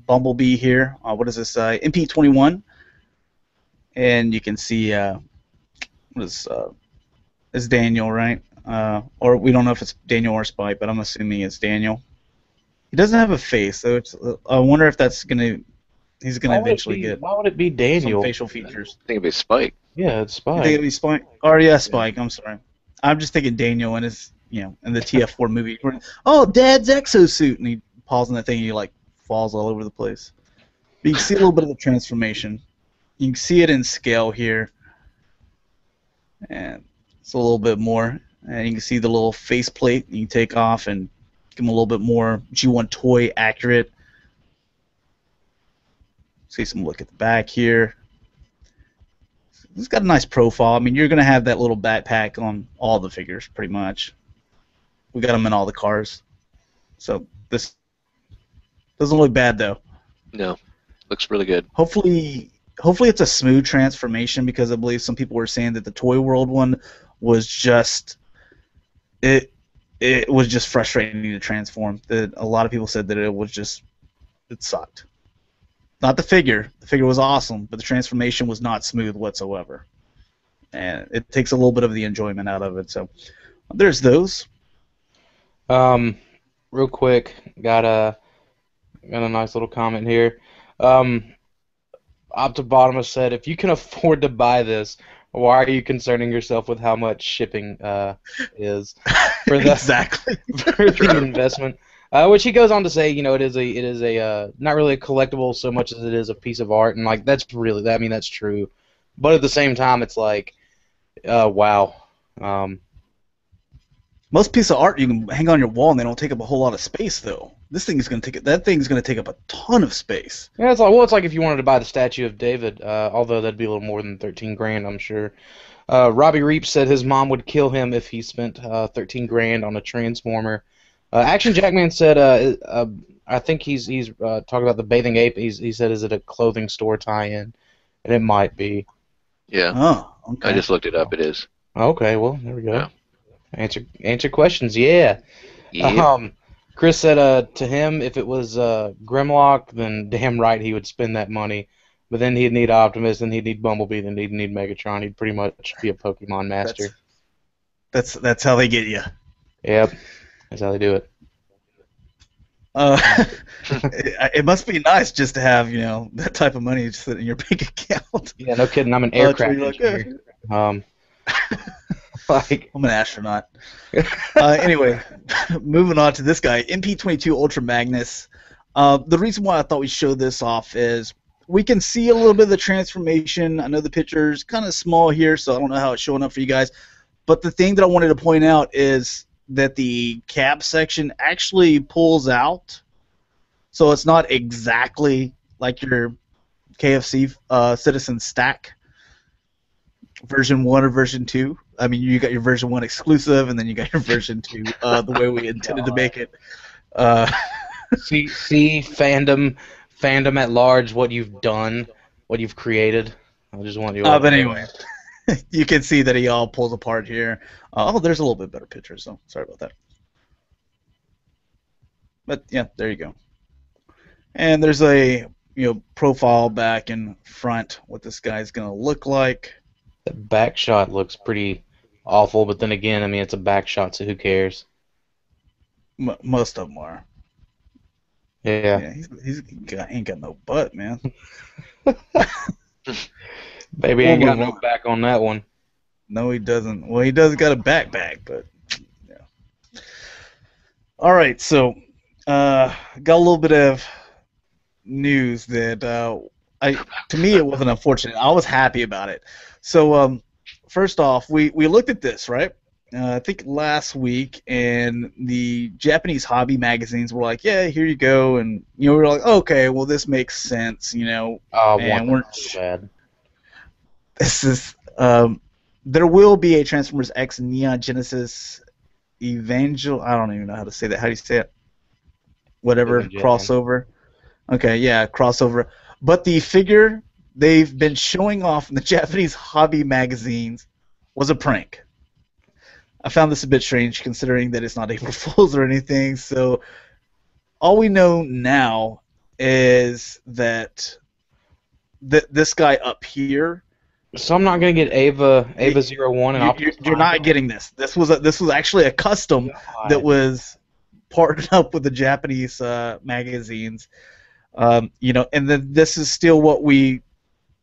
Bumblebee here. What is this? MP21. And you can see it's Daniel, right? Or we don't know if it's Daniel or Spike, but I'm assuming it's Daniel. He doesn't have a face, so I wonder if he's gonna eventually get Why would it be Daniel? some facial features. I think it'd be Spike. Yeah, it's You Spike. think it'd be Spike? Or yeah, Spike. I'm sorry. I'm just thinking Daniel in his, in the TF4 movie. Oh, Dad's exosuit, and he paws on that thing, and he like falls all over the place. But you can see a little bit of the transformation. You can see it in scale here, and it's a little bit more. And you can see the little faceplate you can take off and give him a little bit more G1 toy accurate. See some look at the back here. It's got a nice profile. I mean, you're going to have that little backpack on all the figures, pretty much. We got them in all the cars. So this doesn't look bad, though. No, looks really good. Hopefully it's a smooth transformation, because I believe some people were saying that the Toy World one was just it was just frustrating to transform. That a lot of people said that it sucked. Not the figure. The figure was awesome, but the transformation was not smooth whatsoever. And it takes a little bit of the enjoyment out of it. So there's those. Real quick, got a nice little comment here. Optobotomus said, if you can afford to buy this, why are you concerning yourself with how much shipping is for the Exactly. for the investment? Which he goes on to say, it is a not really a collectible so much as it is a piece of art, and like that's true. But at the same time, it's like, wow. Most pieces of art you can hang on your wall and they don't take up a whole lot of space, though. That thing's going to take up a ton of space. Yeah, it's like if you wanted to buy the statue of David, although that'd be a little more than $13,000, I'm sure. Robbie Reap said his mom would kill him if he spent $13,000 on a Transformer. Action Jackman said, I think he's talking about the bathing ape. He said, is it a clothing store tie-in? And it might be. Yeah. Oh, okay. I just looked it up. It is. Okay, well, there we go. Yeah. Answer questions, yeah. Yeah. Chris said to him, if it was Grimlock, then damn right he would spend that money. But then he'd need Optimus, then he'd need Bumblebee, then he'd need Megatron. He'd pretty much be a Pokemon master. That's how they get you. Yep, that's how they do it. It must be nice just to have that type of money just sitting in your bank account. Yeah, no kidding. I'm an aircraft Like, engineer. I'm an astronaut. Anyway, moving on to this guy, MP22 Ultra Magnus. The reason why I thought we'd show this off is we can see a little bit of the transformation. I know the picture's kind of small here, so I don't know how it's showing up for you guys. But the thing that I wanted to point out is that the cab section actually pulls out, so it's not exactly like your KFC Citizen Stack version 1 or version 2. I mean, you got your version 1 exclusive, and then you got your version 2 the way we intended to make it. See, fandom fandom at large, what you've done, what you've created. I just want you. But anyway, you can see that he all pulls apart here. There's a little bit better picture, so sorry about that. But yeah, there you go. And there's a profile back and front what this guy's gonna look like. The back shot looks pretty awful, but then again, I mean, it's a back shot, so who cares? Most of them are. Yeah. Ain't got no butt, man. Baby ain't got no back on that one. No, he doesn't. Well, he does got a backpack, but yeah. All right, so got a little bit of news that to me it wasn't unfortunate. I was happy about it. So first off, we looked at this, right? I think last week, and the Japanese hobby magazines were like, "Yeah, here you go," and we were like, "Okay, well, this makes sense," and we're bad. This is there will be a Transformers X Neon Genesis Evangel. I don't even know how to say that. How do you say it? Whatever crossover. Okay, yeah, crossover. But the figure they've been showing off in the Japanese hobby magazines was a prank. I found this a bit strange considering that it's not April Fool's or anything. So all we know now is that this guy up here. So I'm not gonna get Ava 01 and you're not getting this. This was actually a custom that was partnered up with the Japanese magazines. And then this is still what we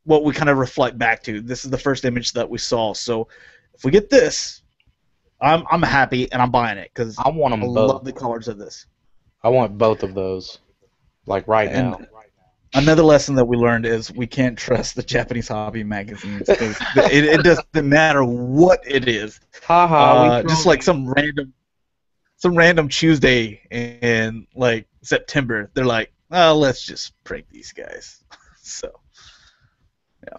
kind of reflect back to. This is the first image that we saw. So if we get this, I'm happy and I'm buying it because I want them both. Love the colors of this. I want both of those, like right now. Another lesson that we learned is we can't trust the Japanese hobby magazines because it doesn't matter what it is. Just like some random Tuesday in like September, they're like, "Oh, let's just prank these guys." So, yeah,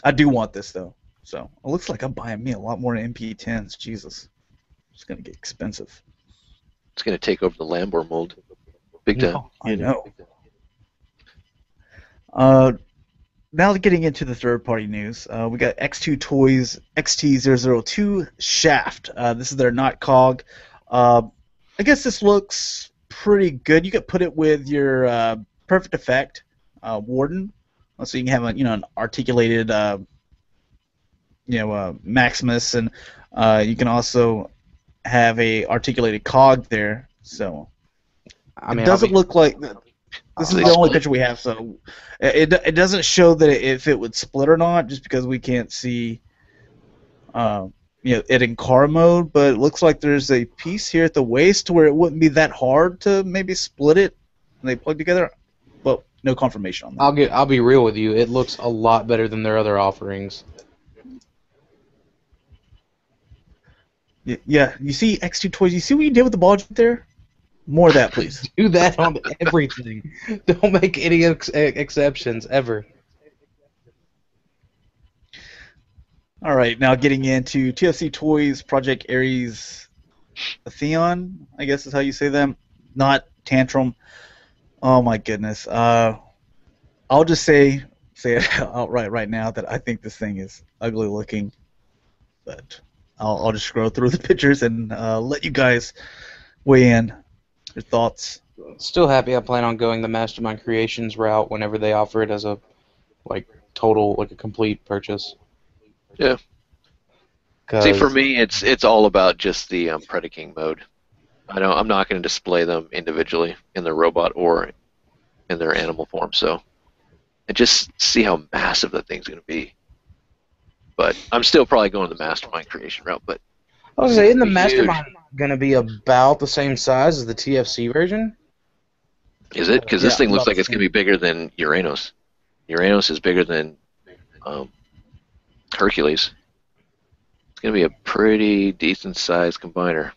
I do want this though. So it looks like I'm buying me a lot more MP10s. Jesus, it's gonna get expensive. It's gonna take over the Lambor mold, big time. I know. Now getting into the third-party news, we got X2 Toys XT002 Shaft. This is their not cog. I guess this looks pretty good. You could put it with your Perfect Effect Warden, so you can have an articulated Maximus, and you can also have a articulated cog there. So it doesn't look like. This is the only picture we have, so it doesn't show that if it would split or not, just because we can't see it in car mode. But it looks like there's a piece here at the waist where it wouldn't be that hard to maybe split it and they plug together. But no confirmation on that. I'll be real with you. It looks a lot better than their other offerings. Yeah, you see X2 Toys. You see what you did with the ball joint there? More of that, please. Do that on everything. Don't make any exceptions, ever. All right, now getting into TFC Toys Project Ares Theon, I guess is how you say them. Not Tantrum. Oh, my goodness. I'll just say it outright right now that I think this thing is ugly looking. But I'll just scroll through the pictures and let you guys weigh in. Your thoughts? Still happy. I plan on going the Mastermind Creations route whenever they offer it as a a complete purchase. Yeah. See, for me, it's all about just the Predaking mode. I'm not going to display them individually in their robot or in their animal form. So, and just see how massive that thing's going to be. But I'm still probably going the Mastermind Creation route. But I was saying, isn't the Mastermind going to be about the same size as the TFC version? Is it? Because this thing looks like it's going to be bigger than Uranus. Uranus is bigger than Hercules. It's going to be a pretty decent-sized combiner.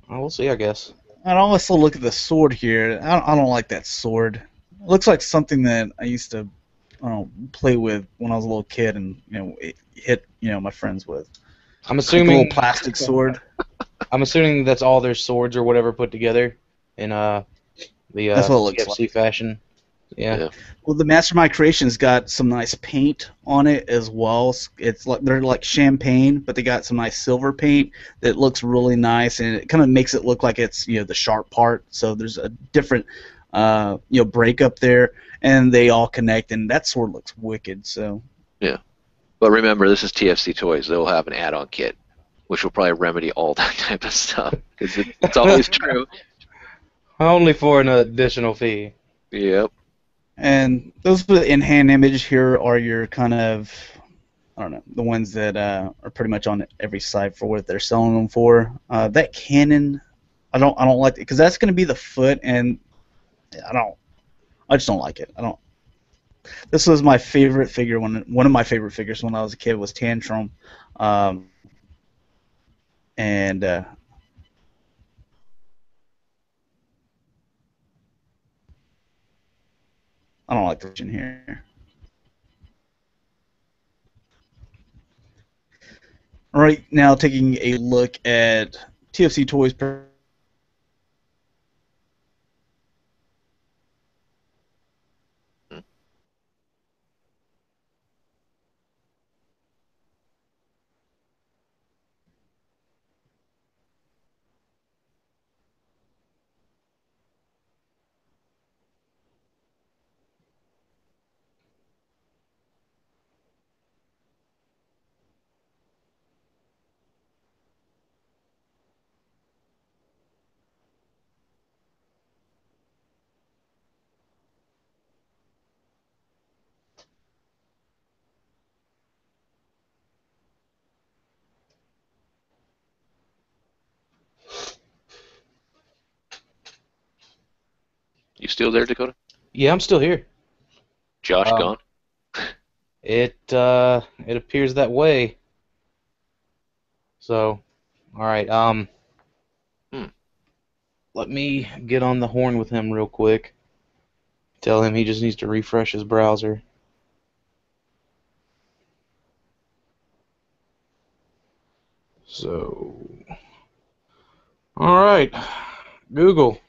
Well, we'll see, I guess. I'd also look at the sword here. I don't like that sword. It looks like something that I used to play with when I was a little kid and hit my friends with. I'm assuming like a little plastic sword. I'm assuming that's all their swords or whatever put together in the that's what it looks TFC like. fashion. Yeah. Well, the Mastermind Creation's got some nice paint on it as well. It's like they're like champagne, but they got some nice silver paint that looks really nice, and it kind of makes it look like it's the sharp part. So there's a different breakup there, and they all connect, and that sword looks wicked. So Yeah. But remember, this is TFC Toys. They'll have an add-on kit, which will probably remedy all that type of stuff. Because it's always true. Only for an additional fee. Yep. And those in-hand image here are your kind of, I don't know, the ones that are pretty much on every site for what they're selling them for. That cannon, I don't like it because that's going to be the foot, and I just don't like it. I don't. This was my favorite figure one of my favorite figures when I was a kid was Tantrum, and I don't like the vision here. All right, now taking a look at TFC Toys. You still there, Dakota? Yeah, I'm still here. Josh gone? It appears that way. So, all right. Let me get on the horn with him real quick. Tell him he just needs to refresh his browser. So, all right, Google.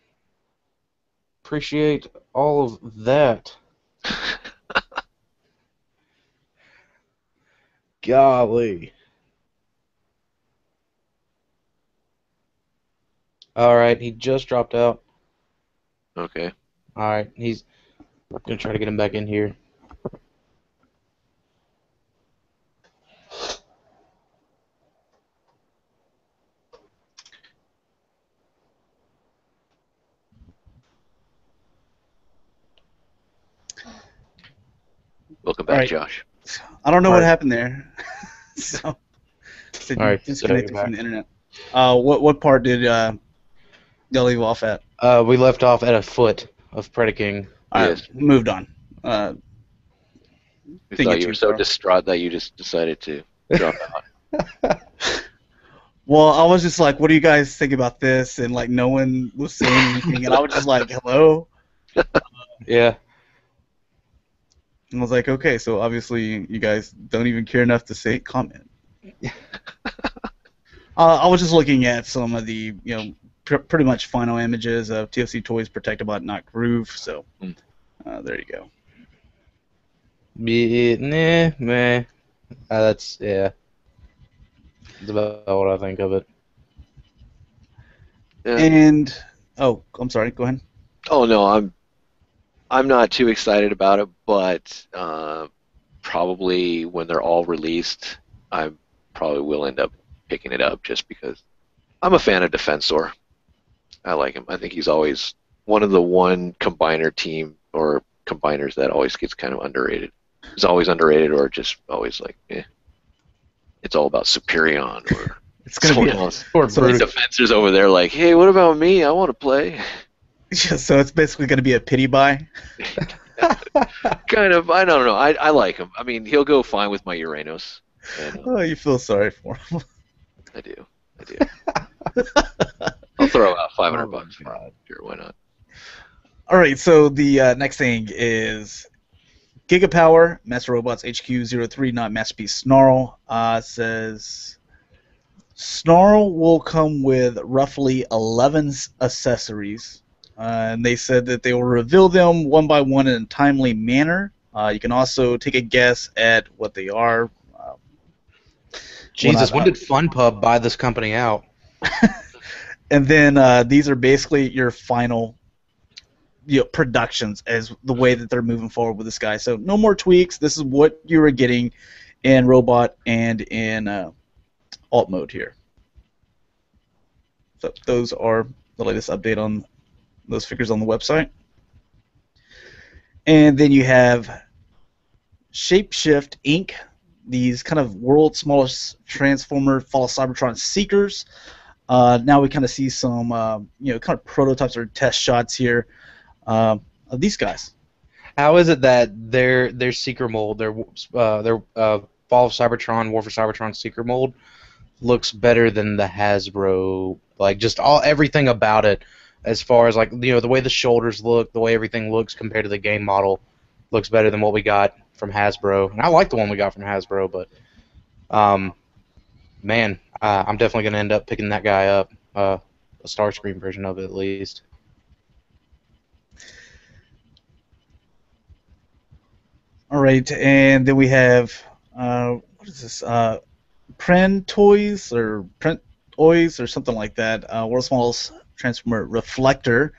Appreciate all of that. Golly. All right, he just dropped out. Okay. All right, he's gonna try to get him back in here. Welcome back, Right. Josh. I don't know All what right. happened there. So All right, disconnected so from the internet. What part did y'all leave off at? we left off at a foot of Predaking. All right, Yes. moved on. We Didn't thought get you too were so far. distraught that you just decided to drop out. Well, I was just like, what do you guys think about this? And like, no one was saying anything, and I was just like, hello. Yeah. And I was like, okay, so obviously you guys don't even care enough to say comment. I was just looking at some of the, pretty much final images of TFC Toys Protected but Not Groove. So there you go. Meh. That's That's about what I think of it. Yeah. And I'm sorry. Go ahead. Oh no, I'm not too excited about it, but probably when they're all released, I probably will end up picking it up just because I'm a fan of Defensor. I like him. I think he's always one of the one combiner team or combiners that always gets kind of underrated. He's always underrated or just always like, it's all about Superion or It's gonna someone be else. Or So Like Brutus. Defensor's over there like, hey, what about me? I want to play. so it's basically gonna be a pity buy. Kind of. I don't know. I like him. I mean, he'll go fine with my Uranus. And, Oh, you feel sorry for him. I do. I'll throw out $500 Oh, for God. him. Sure, why not? All right, so the next thing is Gigapower, Master Robots HQ03, not Masterpiece Snarl. Says Snarl will come with roughly 11 accessories. and they said that they will reveal them one by one in a timely manner. You can also take a guess at what they are. Jesus, when did FunPub buy this company out? And then these are basically your final productions as the way that they're moving forward with this guy. So no more tweaks. This is what you were getting in Robot and in Alt mode here. So those are the latest update on those figures on the website. And then you have Shapeshift Inc., these kind of world's smallest Transformer Fall of Cybertron Seekers. Now we kind of see some kind of prototypes or test shots here of these guys. How is it that their Seeker mold, their Fall of Cybertron, War for Cybertron Seeker mold looks better than the Hasbro, like just everything about it, as far as like the way the shoulders look, the way everything looks compared to the game model, looks better than what we got from Hasbro. And I like the one we got from Hasbro, but man, I'm definitely gonna end up picking that guy up, a Starscream version of it at least. All right, and then we have what is this? Print Toys or something like that. World's smallest Transformer Reflector.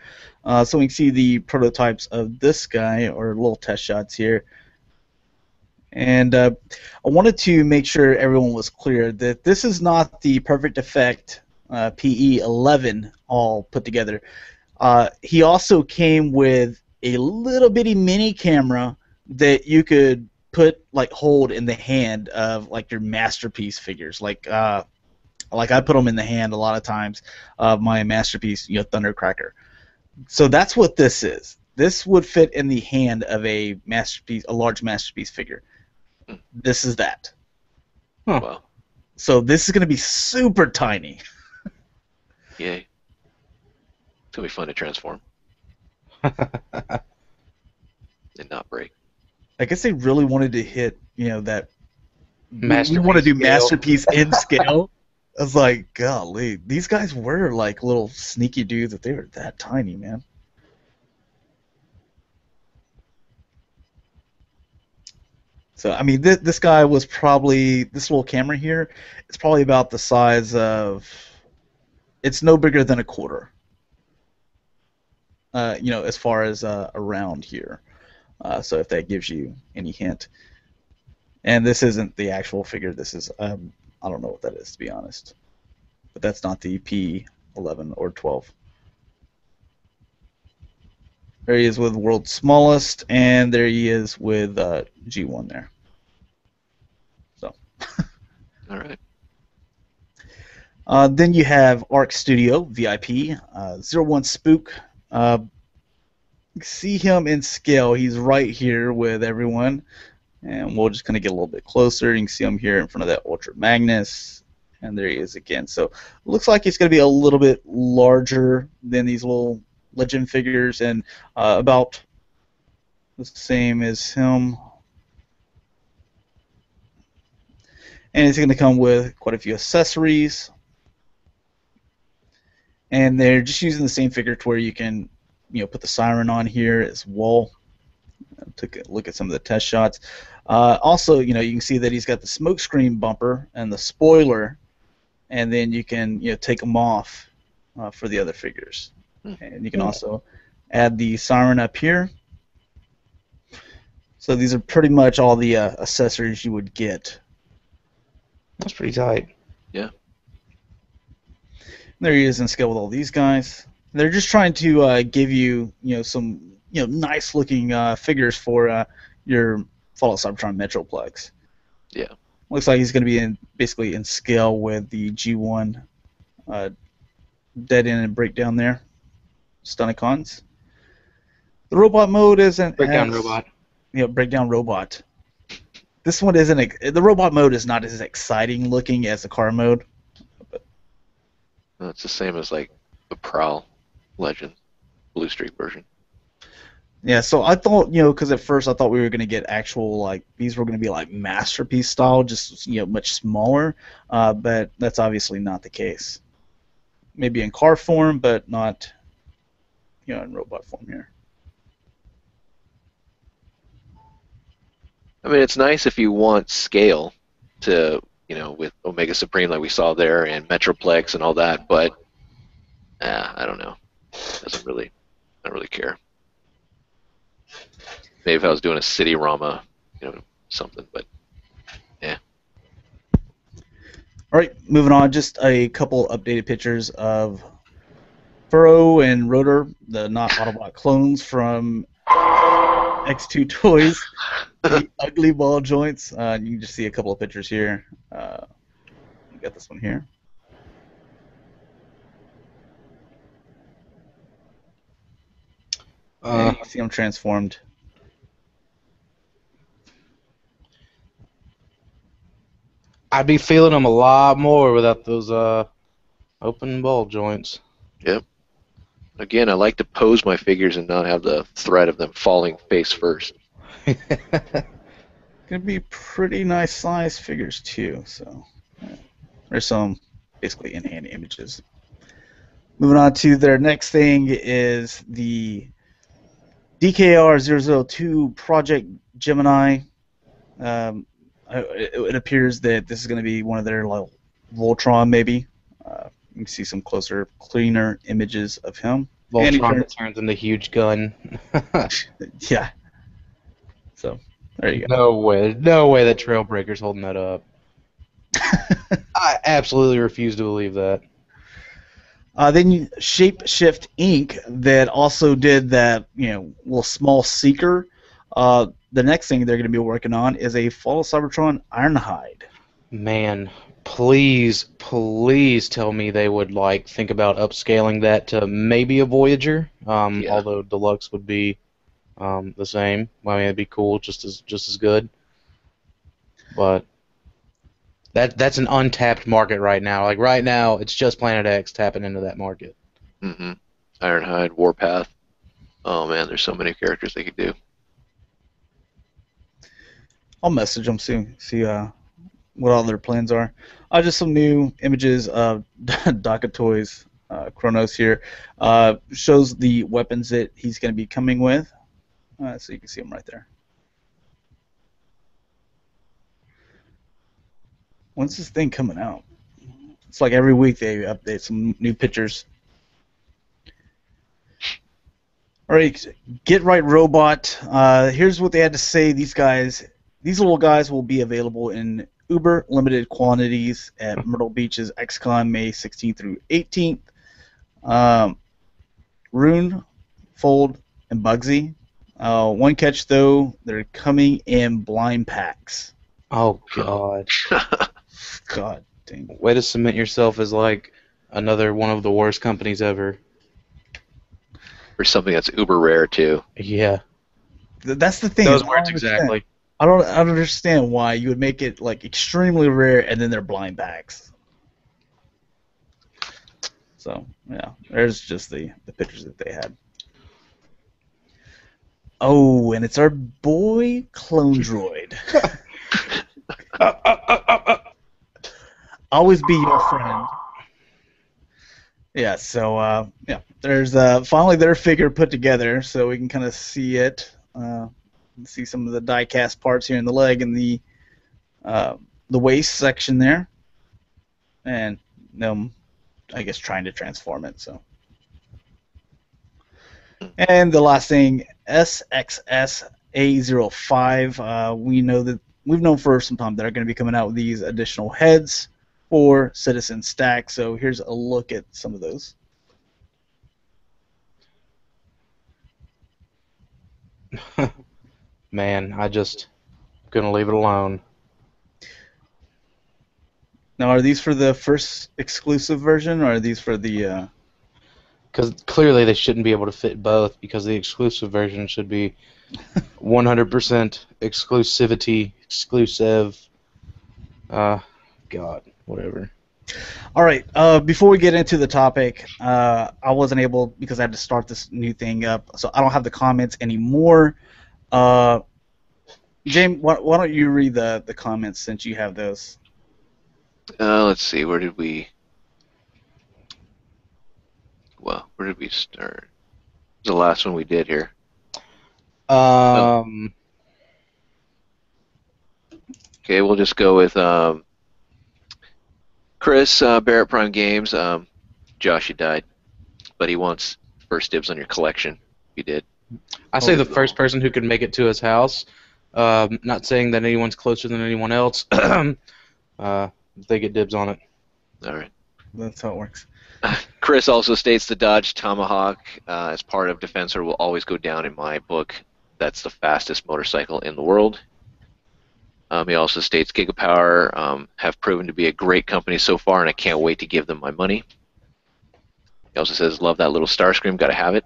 So we can see the prototypes of this guy, or little test shots here. And I wanted to make sure everyone was clear that this is not the Perfect Effect PE11 all put together. He also came with a little bitty mini camera that you could hold in the hand of like your masterpiece figures. Like I put them in the hand a lot of times of my masterpiece, Thundercracker. So that's what this is. This would fit in the hand of a large masterpiece figure. This is that. Huh. Wow. So this is going to be super tiny. Yay. It's going to be fun to transform. And not break. I guess they really wanted to hit, that Masterpiece we want to do scale. masterpiece in scale. I was like, golly, these guys were like little sneaky dudes, that they were that tiny, man. So, I mean, this guy was probably, this little camera here, it's probably about the size of, it's no bigger than a quarter, as far as around here. So if that gives you any hint. And this isn't the actual figure. This is, I don't know what that is, to be honest. But that's not the P11 or 12. There he is with World's Smallest, and there he is with G1 there. So. All right. Then you have Arc Studio VIP, 01 Spook. See him in scale. He's right here with everyone. And we'll just kind of get a little bit closer. You can see him here in front of that Ultra Magnus. And there he is again. So it looks like he's going to be a little bit larger than these little Legend figures, and about the same as him. And it's going to come with quite a few accessories. And they're just using the same figure to where you can, put the siren on here as well. Took a look at some of the test shots. Also, you can see that he's got the smokescreen bumper and the spoiler, and then you can, take them off for the other figures. And you can also add the siren up here. So these are pretty much all the accessories you would get. That's pretty tight. Yeah. There he is in scale with all these guys. They're just trying to give you, some, nice looking figures for your Fall of Cybertron Metroplex. Yeah. Looks like he's going to be basically in scale with the G1 dead end and breakdown there. Stunicons. The robot mode isn't Breakdown robot. Breakdown robot. This one isn't. The robot mode is not as exciting looking as the car mode. Well, it's the same as like the Prowl Legend Blue Streak version. Yeah, so I thought, because at first I thought we were going to get actual, these were going to be like masterpiece style, just, much smaller, but that's obviously not the case. Maybe in car form, but not in robot form here. I mean, it's nice if you want scale to, with Omega Supreme like we saw there and Metroplex and all that, but I don't know. I don't really care. Maybe if I was doing a City-Rama, something, but yeah. All right, moving on. Just a couple updated pictures of Furrow and Rotor, the not Autobot clones from X2 Toys. The ugly ball joints. You can just see a couple of pictures here. We got this one here. And you can see them transformed. I'd be feeling them a lot more without those open ball joints. Yep. Again, I like to pose my figures and not have the threat of them falling face first. Gonna be pretty nice size figures too. So there's some basically in-hand images. Moving on to their next thing is the DKR-002 Project Gemini. It appears that this is going to be one of their Voltron, maybe. You can see some closer, cleaner images of him. Voltron turns into huge gun. Yeah. So there you go. No way that Trailbreaker's holding that up. I absolutely refuse to believe that. Then Shapeshift Inc. that also did that, little small seeker. The next thing they're going to be working on is a Fall of Cybertron Ironhide. Man, please tell me they would think about upscaling that to maybe a Voyager. Although Deluxe would be the same. I mean, it'd be cool, just as good. But that's an untapped market right now. Right now, it's just Planet X tapping into that market. Mm-hmm. Ironhide, Warpath. Oh man, there's so many characters they could do. I'll message them soon, see what all their plans are. Just some new images of Dakota Toys Kronos here. Shows the weapons that he's going to be coming with. So you can see them right there. When's this thing coming out? It's like every week they update some new pictures. All right, Get Right Robot. Here's what they had to say. These little guys will be available in uber limited quantities at Myrtle Beach's XCon May 16th through 18th. Rune, Fold, and Bugsy. One catch though, they're coming in blind packs. Oh God. God dang. Way to cement yourself as another one of the worst companies ever. For something that's uber rare too. Yeah. That's the thing. Those words exactly. I don't understand why you would make it extremely rare and then they're blind packs. So yeah, there's just the pictures that they had. Oh, and it's our boy Clone Droid. Always be your friend. Yeah, so there's finally their figure put together, so we can kind of see it. See some of the die-cast parts here in the leg and the waist section there, and them, I guess, trying to transform it. So, and the last thing, SXS-A05. We've known for some time they're going to be coming out with these additional heads for Citizen Stack. So here's a look at some of those. Man, I just gonna leave it alone. Now, are these for the first exclusive version, or are these for the? Because clearly they shouldn't be able to fit both, because the exclusive version should be 100% exclusive. God, whatever. All right. Before we get into the topic, I wasn't able because I had to start this new thing up, so I don't have the comments anymore. James, why don't you read the comments since you have those? Let's see. Where did we start? the last one we did here? Um, Okay, we'll just go with Chris, Barrett Prime Games. Josh, you died, but he wants first dibs on your collection. You did. I say the first person who could make it to his house. Not saying that anyone's closer than anyone else. They get dibs on it. All right. That's how it works. Chris also states the Dodge Tomahawk as part of Defensor will always go down in my book. That's the fastest motorcycle in the world. He also states Gigapower have proven to be a great company so far, and I can't wait to give them my money. He also says, love that little Starscream, gotta have it.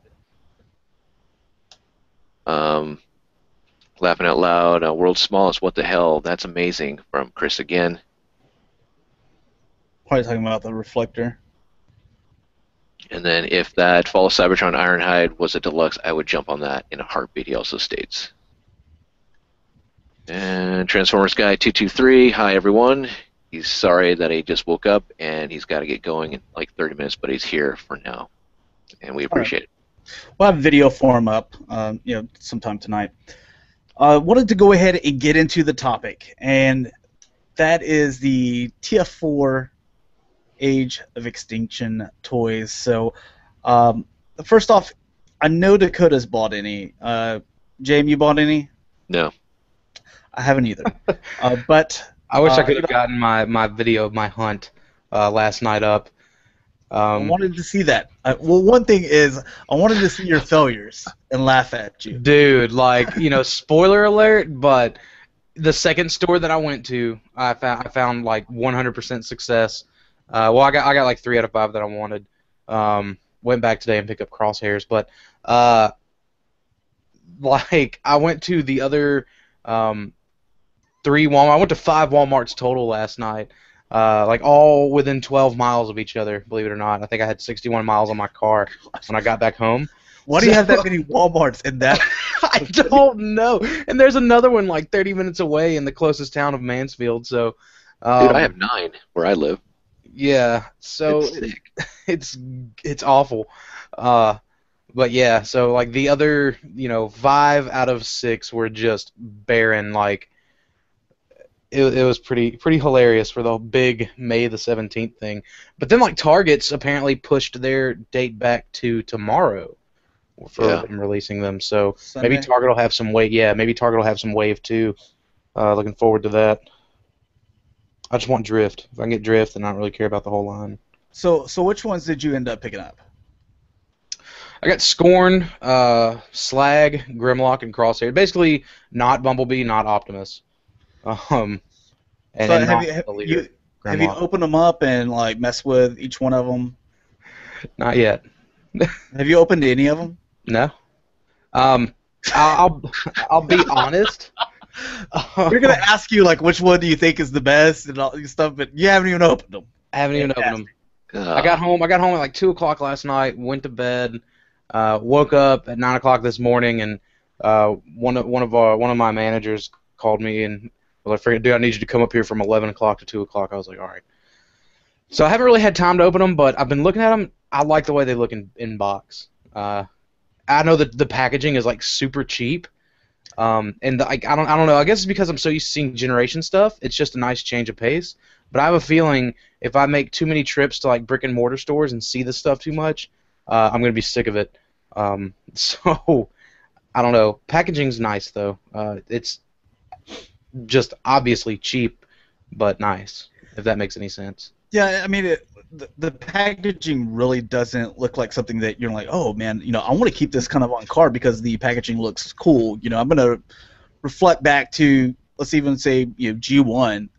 Laughing out loud, world's smallest, what the hell, that's amazing, from Chris again. Probably talking about the reflector. And then if that Fall of Cybertron Ironhide was a deluxe, I would jump on that in a heartbeat, he also states. And Transformers Guy 223, hi everyone. He's sorry that he just woke up and he's got to get going in like 30 minutes, but he's here for now, and we appreciate it. We'll have video for him up, sometime tonight. Wanted to go ahead and get into the topic, and that is the TF4 Age of Extinction toys. So, first off, I know Dakota's bought any. Jaim, you bought any? No. I haven't either. But I wish I could have gotten my video of my hunt last night up. I wanted to see that. Well, one thing is, I wanted to see your failures and laugh at you. Dude, like, spoiler alert, but the second store that I went to, I found like 100% success. Well, I got like 3 out of 5 that I wanted. Went back today and picked up crosshairs, but like I went to the other 3 Walmart. I went to 5 Walmarts total last night. Like all within 12 miles of each other, believe it or not. I think I had 61 miles on my car when I got back home. Why do you have that many Walmarts in that? I don't know. And there's another one like 30 minutes away in the closest town of Mansfield. So, dude, I have 9 where I live. Yeah, so it's awful. But yeah, so like the other, 5 out of 6 were just barren. Like it was pretty hilarious for the big May the 17th thing. But then like Target's apparently pushed their date back to tomorrow for them releasing them. So Sunday? Maybe Target will have some wave. Yeah, maybe Target will have some wave too. Looking forward to that. I just want Drift. If I can get Drift, then I don't really care about the whole line. So which ones did you end up picking up? I got Scorn, Slag, Grimlock, and Crosshair. Basically, not Bumblebee, not Optimus. And So then have not you Grimlock. opened them up and like messed with each one of them? Not yet. Have you opened any of them? No. I'll be honest. We're gonna ask you like which one do you think is the best and all this stuff, but you haven't even opened them. I haven't even opened them. I got home at like 2 o'clock last night. Went to bed. Woke up at 9 o'clock this morning, and one of my managers called me and was like, "Dude, I need you to come up here from 11 o'clock to 2 o'clock." I was like, "All right." So I haven't really had time to open them, but I've been looking at them. I like the way they look in box. I know that the packaging is like super cheap. And I don't know. I guess it's because I'm so used to seeing Generation stuff. It's just a nice change of pace. But I have a feeling if I make too many trips to like brick and mortar stores and see this stuff too much, I'm gonna be sick of it. So I don't know. Packaging's nice though. It's just obviously cheap, but nice. If that makes any sense. Yeah, I mean the packaging really doesn't look like something that you're like, oh man, I want to keep this kind of on card because the packaging looks cool. I'm gonna reflect back to, let's even say, G1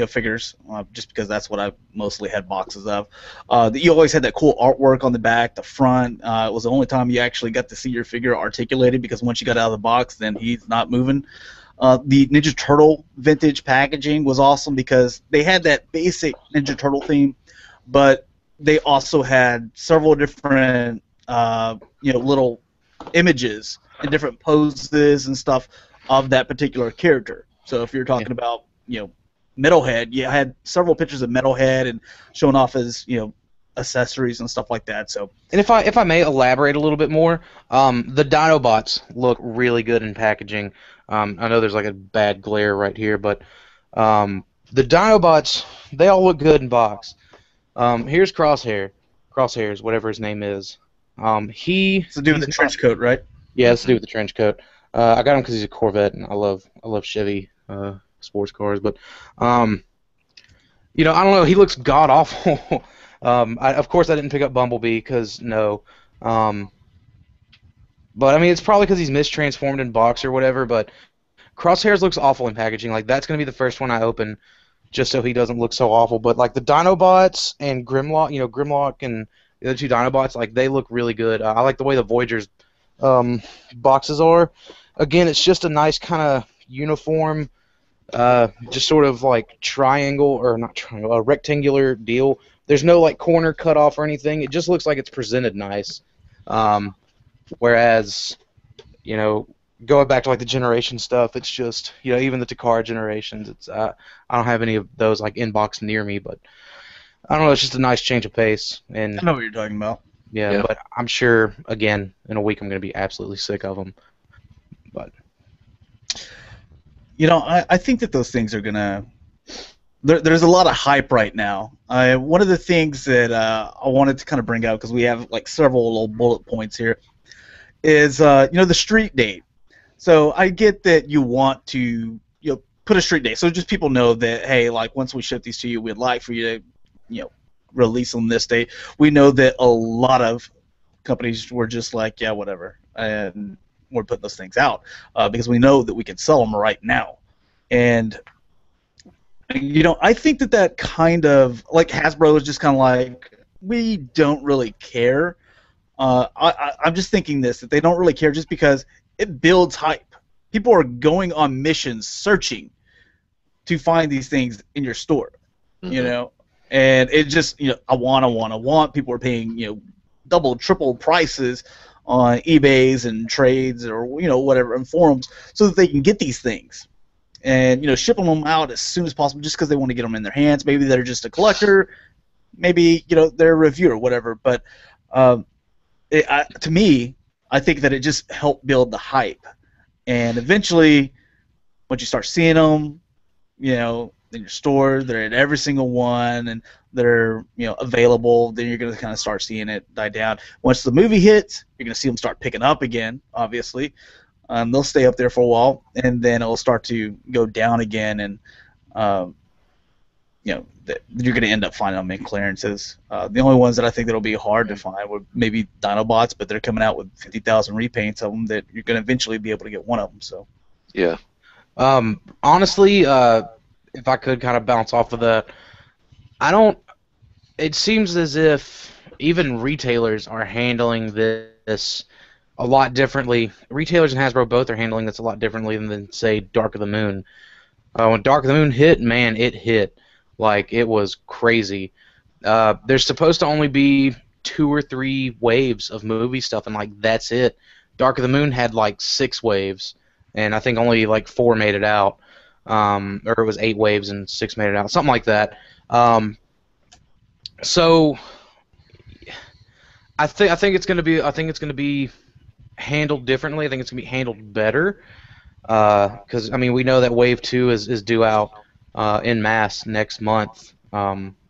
figures, just because that's what I mostly had boxes of. You always had that cool artwork on the back, the front. It was the only time you actually got to see your figure articulated, because once you got out of the box, then he's not moving. The Ninja Turtle vintage packaging was awesome because they had that basic Ninja Turtle theme, but they also had several different little images and different poses and stuff of that particular character. So if you're talking about Metalhead, you had several pictures of Metalhead and showing off his accessories and stuff like that. So, and if I may elaborate a little bit more, the Dinobots look really good in packaging. I know there's like a bad glare right here, but the Dinobots, they all look good in box. Here's Crosshairs, whatever his name is. it's to do with the trench coat, right? Yeah, it's to do with the trench coat. I got him because he's a Corvette, and I love Chevy sports cars. But I don't know. He looks god awful. Of course, I didn't pick up Bumblebee because no. But I mean, it's probably because he's mistransformed in box or whatever. But Crosshairs looks awful in packaging. Like that's gonna be the first one I open, just so he doesn't look so awful. But like the Dinobots and Grimlock, Grimlock and the other two Dinobots, like they look really good. I like the way the Voyager's boxes are. Again, it's just a nice kind of uniform, just sort of like triangle, or not triangle, a rectangular deal. There's no like corner cut off or anything. It just looks like it's presented nice. Whereas, going back to like the generation stuff, it's just even the Takara generations. It's I don't have any of those like in box near me, but I don't know. It's just a nice change of pace. And I know what you're talking about. Yeah, but I'm sure again in a week I'm going to be absolutely sick of them. But I think that those things are gonna. There's a lot of hype right now. One of the things that I wanted to kind of bring out, because we have like several little bullet points here, is the street date. So I get that you want to put a street date, so just people know that, hey, like once we ship these to you, we'd like for you to release them this date. We know that a lot of companies were just like, yeah, whatever, and we're putting those things out because we know that we can sell them right now. And I think that kind of like Hasbro is just kind of like, we don't really care. I'm just thinking that they don't really care just because it builds hype. People are going on missions searching to find these things in your store, and it just I want. People are paying double, triple prices on eBays and trades or whatever and forums so that they can get these things. And shipping them out as soon as possible just because they want to get them in their hands. Maybe they're just a collector, maybe they're a reviewer, whatever. But to me, I think that it just helped build the hype. And eventually, once you start seeing them, in your store, they're in every single one, and they're available. Then you're gonna kind of start seeing it die down. Once the movie hits, you're gonna see them start picking up again. Obviously. They'll stay up there for a while, and then it'll start to go down again, and you're going to end up finding them in clearances. The only ones that I think that'll be hard to find would maybe Dinobots, but they're coming out with 50,000 repaints of them that you're going to eventually be able to get one of them. So, yeah. Honestly, if I could kind of bounce off of that, it seems as if even retailers are handling this a lot differently. Retailers and Hasbro both are handling this a lot differently than say, Dark of the Moon. When Dark of the Moon hit, man, it hit. Like, it was crazy. There's supposed to only be 2 or 3 waves of movie stuff, and, like, that's it. Dark of the Moon had, like, 6 waves, and I think only, like, 4 made it out. Or it was 8 waves and 6 made it out. Something like that. So, I think it's going to be handled differently. I think it's going to be handled better because we know that Wave 2 is due out en masse next month,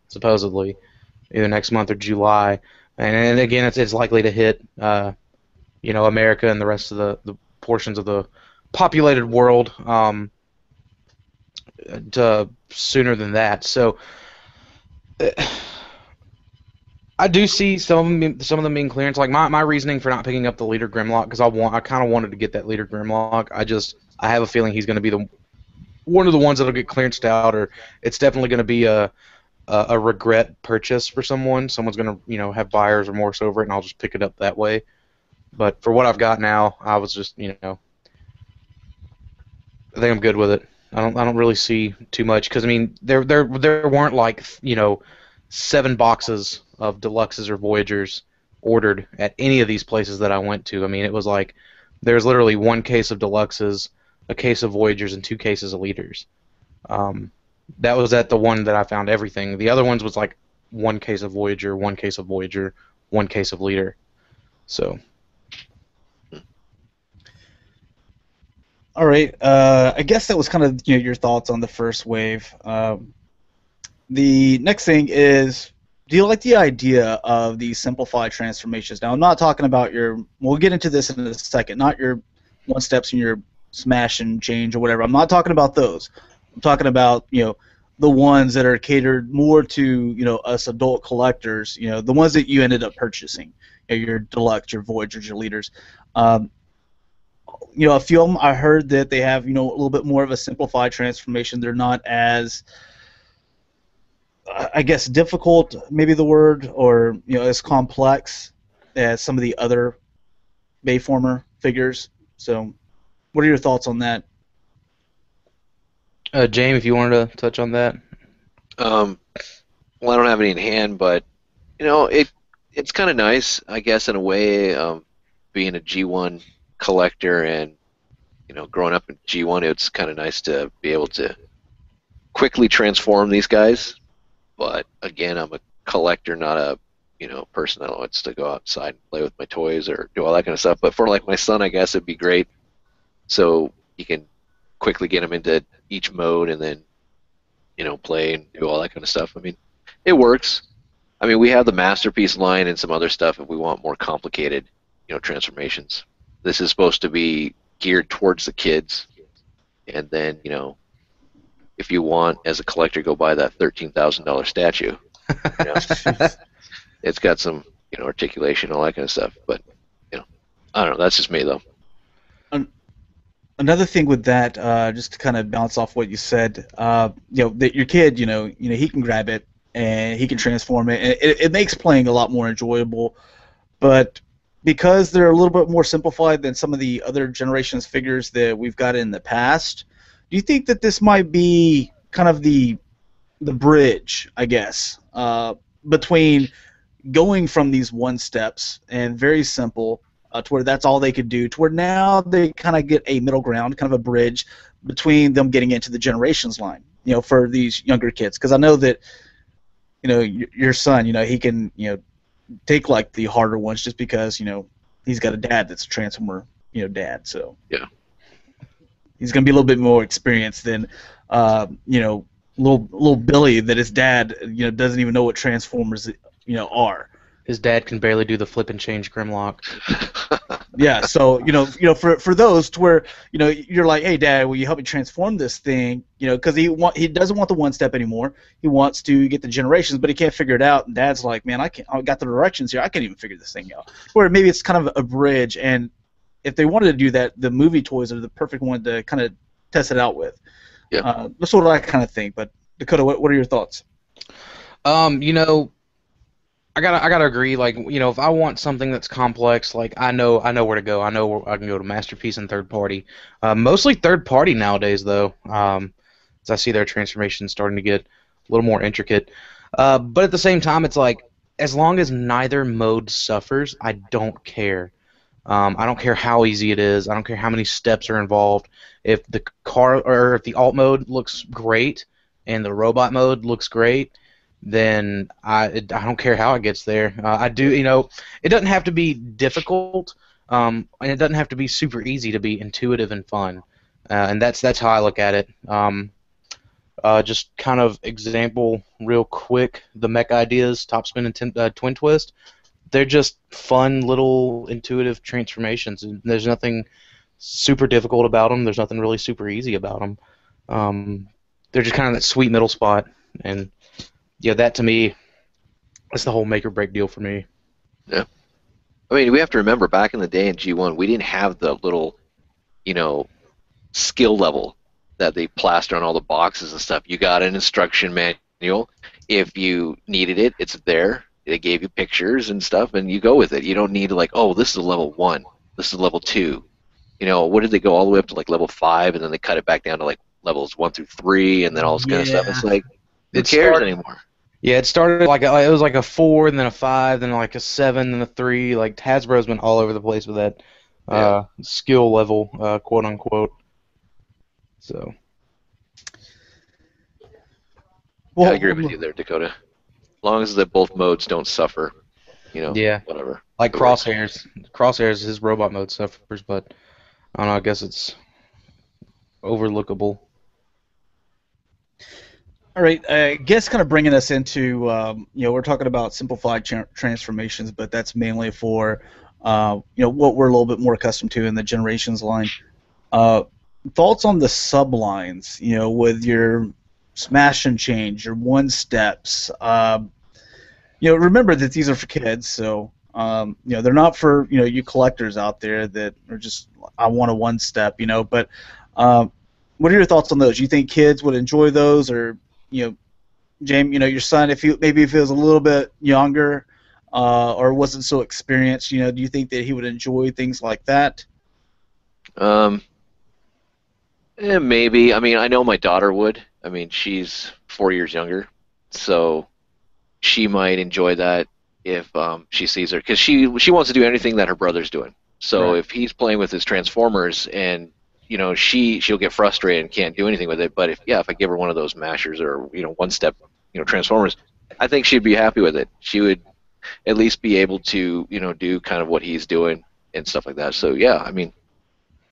supposedly, either next month or July, and again it's likely to hit America and the rest of the portions of the populated world sooner than that. So I do see some of them being clearance. Like my reasoning for not picking up the Leader Grimlock, because I kind of wanted to get that Leader Grimlock. I have a feeling he's going to be one of the ones that'll get clearanced out, or it's definitely going to be a regret purchase for someone. Someone's going to have buyer's remorse over it, and I'll just pick it up that way. But for what I've got now, I was just I think I'm good with it. I don't really see too much because there weren't like 7 boxes of Deluxes or Voyagers ordered at any of these places that I went to. It was like there's literally 1 case of Deluxes, a case of Voyagers, and 2 cases of Leaders. That was at the one that I found everything. The other ones was like one case of Voyager, one case of Voyager, one case of Leader. So. All right. I guess that was kind of your thoughts on the first wave. The next thing is, do you like the idea of these simplified transformations? Now, I'm not talking about your. We'll get into this in a second. Not your one steps and your smash and change or whatever. I'm not talking about those. I'm talking about the ones that are catered more to us adult collectors. The ones that you ended up purchasing. Your deluxe, your Voyagers, your Leaders. A few of them, I heard that they have, a little bit more of a simplified transformation. They're not as, I guess, difficult, maybe the word, or, as complex as some of the other Bayformer figures. So, what are your thoughts on that? Jaim, if you wanted to touch on that. Well, I don't have any in hand, but, it's kind of nice, I guess, in a way, being a G1 collector and growing up in G1, it's kind of nice to be able to quickly transform these guys. But again, I'm a collector, not a person that wants to go outside and play with my toys or do all that kind of stuff. But for like my son, I guess it'd be great, so you can quickly get him into each mode and then play and do all that kind of stuff. I mean, it works. I mean, we have the Masterpiece line and some other stuff if we want more complicated transformations. This is supposed to be geared towards the kids, and then if you want as a collector, go buy that $13,000 statue. It's got some articulation, all that kind of stuff. But I don't know. That's just me though. Another thing with that, just to kind of bounce off what you said, that your kid, he can grab it and he can transform it, and it makes playing a lot more enjoyable. But because they're a little bit more simplified than some of the other generations figures that we've got in the past, do you think that this might be kind of the bridge, I guess, between going from these one steps and very simple to where that's all they could do, to where now they kind of get a middle ground, kind of a bridge between them getting into the generations line, for these younger kids? Because I know that, your son, he can, take like the harder ones just because he's got a dad that's a Transformer dad, so yeah, he's gonna be a little bit more experienced than little Billy that his dad doesn't even know what Transformers are. His dad can barely do the flip and change Grimlock. Yeah, so for those to where you're like, hey Dad, will you help me transform this thing? Because he doesn't want the one step anymore. He wants to get the generations, but he can't figure it out. And Dad's like, man, I got the directions here. I can't even figure this thing out. Where maybe it's kind of a bridge, and if they wanted to do that, the movie toys are the perfect one to kind of test it out with. Yeah, that's what I kind of think. But Dakota, what are your thoughts? I gotta agree. Like, if I want something that's complex, like I know where to go. I know where I can go to Masterpiece and third party. Mostly third party nowadays, though. As I see their transformations starting to get a little more intricate. But at the same time, it's like, as long as neither mode suffers, I don't care. I don't care how easy it is. I don't care how many steps are involved. If the if the alt mode looks great and the robot mode looks great, then I don't care how it gets there. I do, it doesn't have to be difficult, and it doesn't have to be super easy to be intuitive and fun, and that's how I look at it. Just kind of example real quick, the mech ideas, Top Spin and Twin Twist, they're just fun little intuitive transformations, and there's nothing super difficult about them. There's nothing really super easy about them. They're just kind of that sweet middle spot, and that to me, that's the whole make or break deal for me. Yeah. I mean, we have to remember back in the day in G1, we didn't have the little, skill level that they plaster on all the boxes and stuff. You got an instruction manual. If you needed it, it's there. They gave you pictures and stuff, and you go with it. You don't need to this is a level 1, this is level 2. What did they go all the way up to level 5, and then they cut it back down to levels 1 through 3, and then all this kind of stuff. It's like, who cares anymore? Yeah, it started it was like a 4, and then a 5, then like a 7, then a 3. Like, Hasbro's been all over the place with that skill level, quote unquote. So. Well, I agree with you there, Dakota. long as the both modes don't suffer, Yeah. whatever. Like It works. Crosshairs. Crosshairs, his robot mode suffers, but I don't know. I guess it's overlookable. All right, I guess kind of bringing us into, we're talking about simplified transformations, but that's mainly for, what we're a little bit more accustomed to in the Generations line. Thoughts on the sublines, with your smash and change, your one steps. Remember that these are for kids, so, they're not for, you collectors out there that are just, I want a one step, but what are your thoughts on those? Do you think kids would enjoy those, or, Jaim, your son, if he was a little bit younger, or wasn't so experienced, do you think that he would enjoy things like that? Maybe. I mean, I know my daughter would. I mean, she's 4 years younger, so she might enjoy that if she sees her, because she wants to do anything that her brother's doing. So Right. if he's playing with his Transformers and she'll get frustrated and can't do anything with it. But if I give her one of those mashers or one step Transformers, I think she'd be happy with it. She would at least be able to do kind of what he's doing and stuff like that. So yeah, I mean,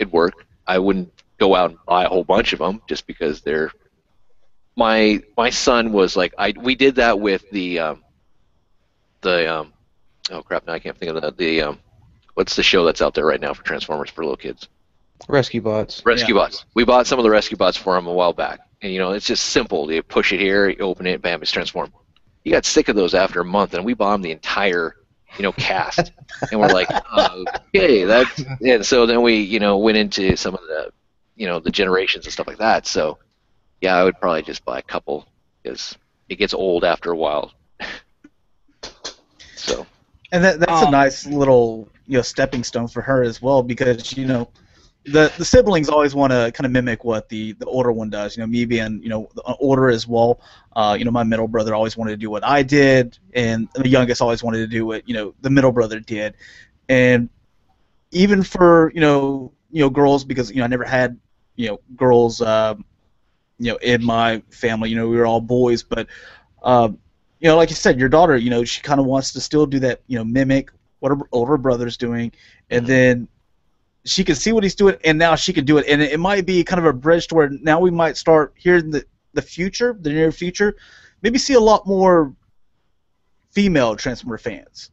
it'd work. I wouldn't go out and buy a whole bunch of them just because they're. My son was like, we did that with the oh crap, now I can't think of the what's the show that's out there right now for Transformers for little kids? Rescue bots. Rescue bots. We bought some of the rescue bots for him a while back, and it's just simple. You push it here, you open it, bam, it's transformed. He got sick of those after a month, and we bombed the entire cast, and we're like, okay, that's. And so then we went into some of the the generations and stuff like that. So yeah, I would probably just buy a couple because it gets old after a while. So. And that's a nice little stepping stone for her as well, because the siblings always want to kind of mimic what the older one does. Me being older as well. My middle brother always wanted to do what I did, and the youngest always wanted to do what the middle brother did. And even for girls, because I never had girls in my family. We were all boys, but like you said, your daughter, she kind of wants to still do that, mimic what her older brother's doing, and then she can see what he's doing, and now she can do it. And it might be kind of a bridge to where now we might start here in the future, the near future, maybe see a lot more female Transformer fans.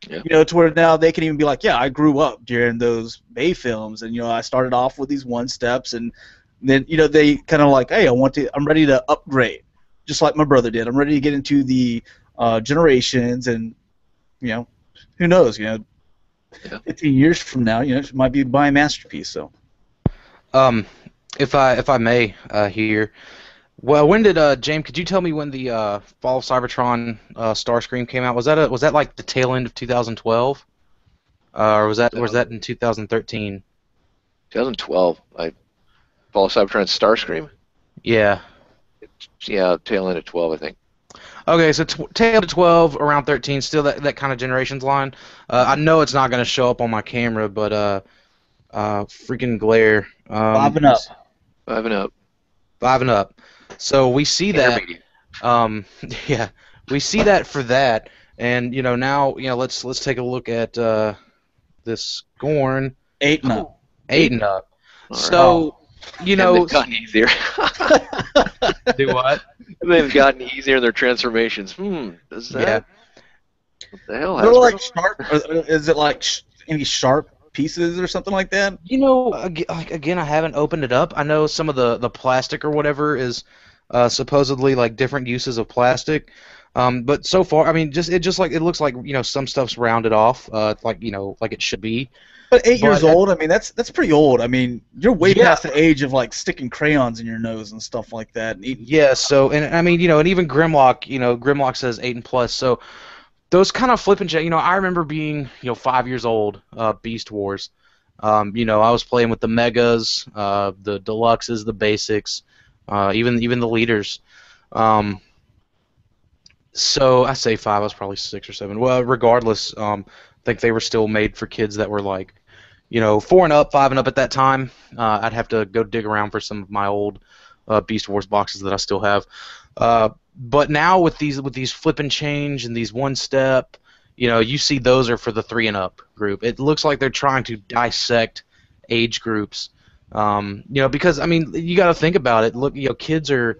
Yeah. To where now they can even be like, yeah, I grew up during those Bay films, and I started off with these one steps, and then they kind of like, hey, I'm ready to upgrade, just like my brother did. I'm ready to get into the generations, and who knows, 15 years from now, it might be buying Masterpiece. So, If I may, here. Well, when did James? Could you tell me when the Fall of Cybertron Starscream came out? Was that like the tail end of 2012, or was that in 2013? 2012. Fall of Cybertron Starscream. Yeah. Yeah, tail end of 12, I think. Okay, so tail end of 12, around 13, still that kind of generations line. I know it's not going to show up on my camera, but freaking glare. 5 and up. 5 and up. 5 and up. So we see that. Yeah, we see that for that, and now let's take a look at this Gorn. 8 and up. 8 and up. All So And they've gotten easier. do what? They've gotten easier in their transformations. Does that? Yeah. What the hell? They're Hasbro? like sharp. Is it like any sharp pieces or something like that? Again, I haven't opened it up. I know some of the plastic or whatever is supposedly like different uses of plastic. But so far, I mean, it looks like some stuff's rounded off, like it should be. But 8 years old, I mean, that's pretty old. I mean, you're way past the age of like sticking crayons in your nose and stuff like that. Yeah. So, and I mean, and even Grimlock, Grimlock says 8 and plus. So those kind of flip and check. I remember being 5 years old, Beast Wars. I was playing with the megas, the deluxes, the basics, even the leaders. So I say 5. I was probably 6 or 7. Well, regardless, I think they were still made for kids that were like, 4 and up, 5 and up at that time. I'd have to go dig around for some of my old Beast Wars boxes that I still have. But now with these flip and change and these one step, you see those are for the 3 and up group. It looks like they're trying to dissect age groups. Because I mean, you got to think about it. Look, kids are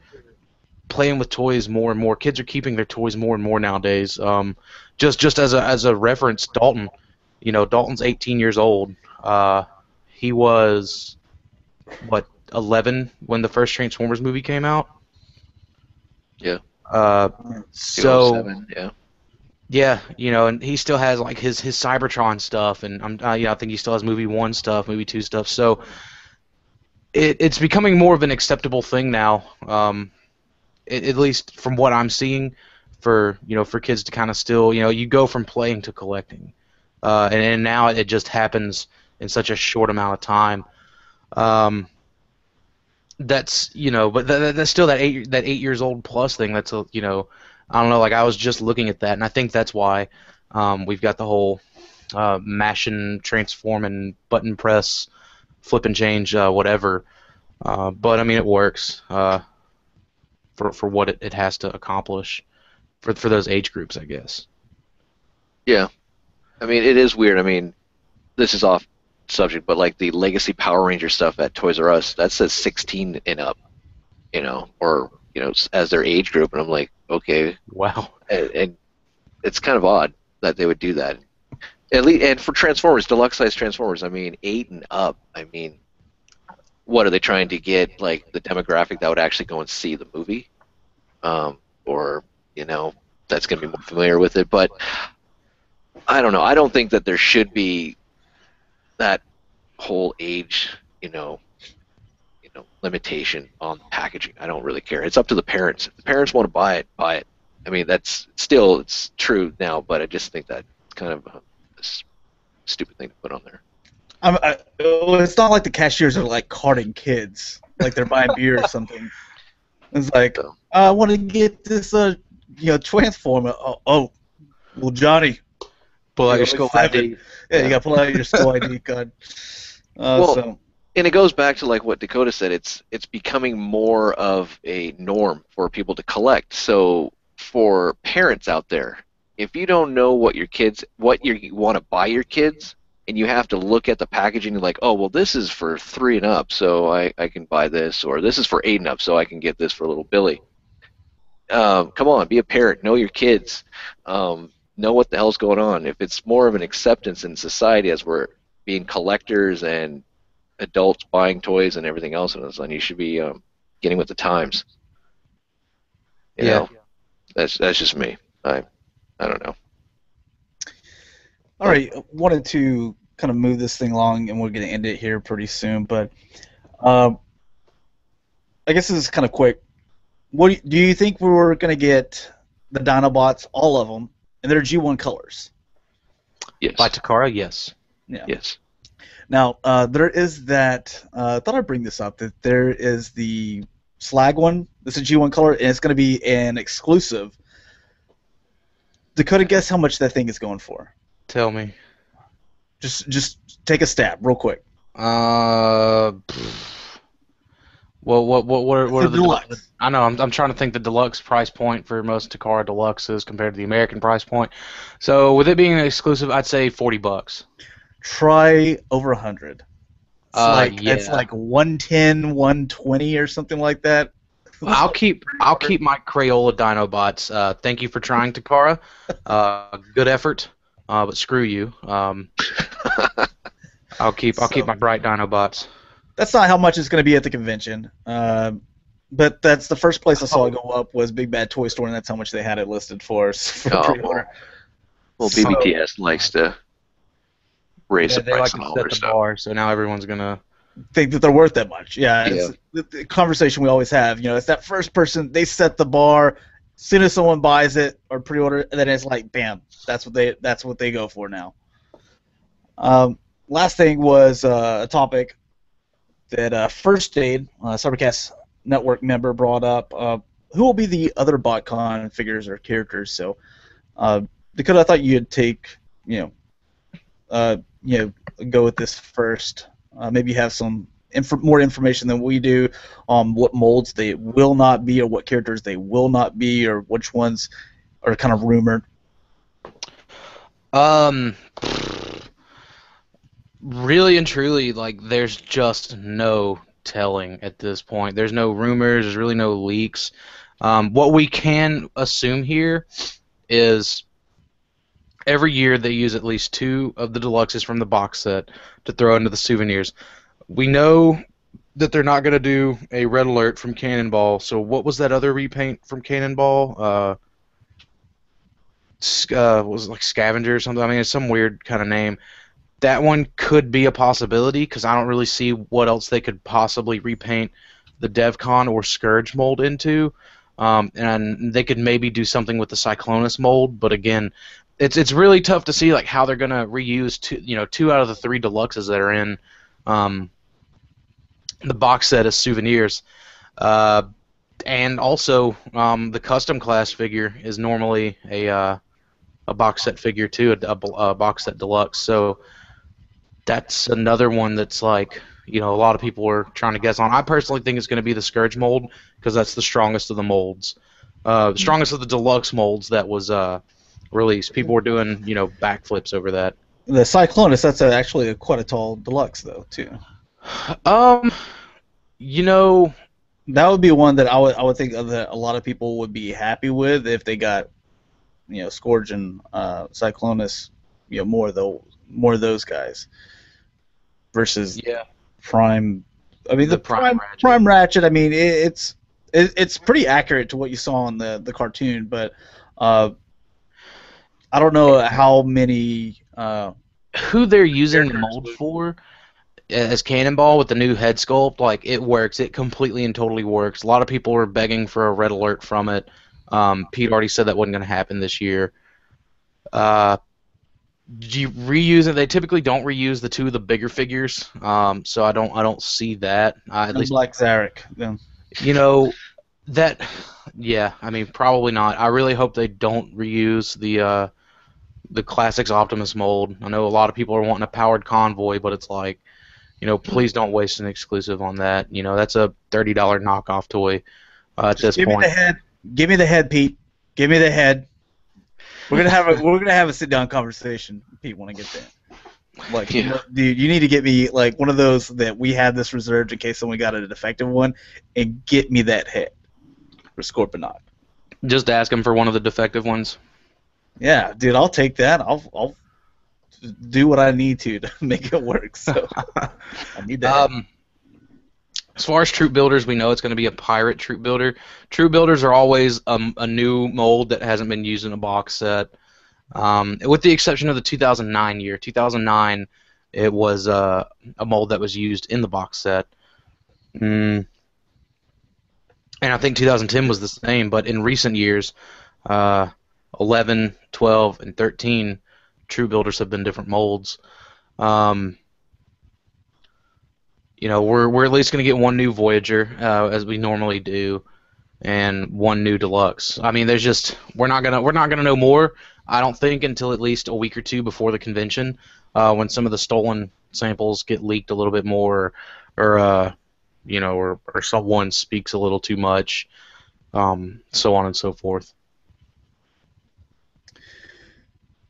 playing with toys more and more. Kids are keeping their toys more and more nowadays. Just as a reference, Dalton. Dalton's 18 years old. He was 11 when the first Transformers movie came out. Yeah. So 2007, yeah, and he still has like his Cybertron stuff, and I think he still has movie 1 stuff, movie 2 stuff. So it's becoming more of an acceptable thing now. At least from what I'm seeing, for kids to kind of still, you go from playing to collecting, and now it just happens in such a short amount of time. That's but that's still that 8 years old plus thing. That's I don't know. Like, I was just looking at that, and I think that's why we've got the whole mash and transform and button press, flip and change, whatever. But I mean, it works for what it has to accomplish for those age groups, I guess. Yeah. I mean, it is weird. I mean, this is off subject, but like the Legacy Power Ranger stuff at Toys R Us, that says 16 and up, or as their age group, and I'm like, okay, wow. And it's kind of odd that they would do that. At least, and for Transformers, deluxe size Transformers, I mean, 8 and up. I mean, what are they trying to get? Like the demographic that would actually go and see the movie, or that's going to be more familiar with it. But I don't know. I don't think that there should be that whole age, limitation on the packaging. I don't really care. It's up to the parents. If the parents want to buy it, buy it. I mean, it's true now, but I just think that it's kind of a stupid thing to put on there. It's not like the cashiers are like carding kids, like they're buying beer or something. It's like, I want to get this, Transformer. Oh, well, Johnny, pull out your school ID. Yeah, you got to pull out your school ID card. And it goes back to like what Dakota said. It's becoming more of a norm for people to collect. So for parents out there, if you don't know what you want to buy your kids, and you have to look at the packaging and like, oh, well, this is for 3 and up, so I can buy this, or this is for 8 and up, so I can get this for little Billy. Come on, be a parent. Know your kids. Know what the hell's going on. If it's more of an acceptance in society as we're being collectors and adults buying toys and everything else, and you should be getting with the times. You know? That's just me. I don't know. All right, wanted to kind of move this thing along, and we're going to end it here pretty soon. But I guess this is kind of quick. What do you think we're going to get the Dinobots, all of them, in their G1 colors? Yes. By Takara, yes. Yeah. Yes. Now, there is that, I thought I'd bring this up, that there is the Slag one. This is a G1 color, and it's going to be an exclusive. Dakota, guess how much that thing is going for? Tell me. Just take a stab, real quick. Well, what are the deluxe? I know. I'm trying to think the deluxe price point for most Takara Deluxes compared to the American price point. So with it being an exclusive, I'd say $40. Try over 100. It's like 110, 120 or something like that. I'll keep my Crayola Dinobots. Thank you for trying, Takara. Good effort, but screw you. I'll keep my bright Dinobots. That's not how much it's going to be at the convention. But that's the first place I saw it go up was Big Bad Toy Store, and that's how much they had it listed for pre-order. Well, BBTS likes to raise the they price like on to all set their the stuff. bar, so now everyone's gonna think that they're worth that much. Yeah, it's the conversation we always have. It's that first person, they set the bar. As soon as someone buys it or pre-order, and then it's like, bam, that's what they go for now. Last thing was a topic that First Aid, Cybercast Network member, brought up. Who will be the other Botcon figures or characters? So, Dakota, I thought you'd go with this first. Maybe you have some more information than we do on what molds they will not be, or what characters they will not be, or which ones are kind of rumored? Really and truly, like, there's just no telling at this point. There's no rumors. There's really no leaks. What we can assume here is every year they use at least 2 of the deluxes from the box set to throw into the souvenirs. We know that they're not going to do a Red Alert from Cannonball. So what was that other repaint from Cannonball? Was it like Scavenger or something? I mean, it's some weird kind of name. That one could be a possibility because I don't really see what else they could possibly repaint the DevCon or Scourge mold into. And they could maybe do something with the Cyclonus mold, but again, it's really tough to see like how they're gonna reuse 2 out of the 3 deluxes that are in the box set as souvenirs. And also the custom class figure is normally a box set figure too, a box set deluxe. So that's another one that's like, a lot of people are trying to guess on. I personally think it's going to be the Scourge mold because that's the strongest of the molds, strongest of the deluxe molds that was released. People were doing backflips over that. The Cyclonus, that's actually quite a tall deluxe though too. That would be one that I would think that a lot of people would be happy with if they got Scourge and Cyclonus, more of those guys versus Prime. I mean, the Prime Ratchet. I mean, it's pretty accurate to what you saw in the cartoon, but I don't know how many who they're using the mold for as Cannonball with the new head sculpt. Like, it works. It completely and totally works. A lot of people were begging for a Red Alert from it. Pete already said that wasn't going to happen this year. You reuse it. They typically don't reuse the 2 of the bigger figures, so I don't see that. At least like Zarek. Yeah. That. Yeah, I mean, probably not. I really hope they don't reuse the Classics Optimus mold. I know a lot of people are wanting a powered convoy, but it's like, please don't waste an exclusive on that. That's a $30 knockoff toy at this point. Give me the head, Pete. Give me the head. We're gonna have a sit down conversation, Pete, when I get there. Like, dude, you need to get me like one of those that we had this reserved in case someone got a defective one, and get me that head for Scorponok. Just ask him for one of the defective ones. Yeah, dude, I'll take that. I'll do what I need to make it work. So I need that. As far as troop builders, we know it's going to be a pirate troop builder. Troop builders are always a new mold that hasn't been used in a box set, with the exception of the 2009 year. 2009, it was a mold that was used in the box set. And I think 2010 was the same, but in recent years, 11, 12, and 13, troop builders have been different molds. We're at least going to get 1 new Voyager, as we normally do, and 1 new Deluxe. I mean, we're not gonna know more, I don't think, until at least a week or 2 before the convention, when some of the stolen samples get leaked a little bit more, or someone speaks a little too much, so on and so forth.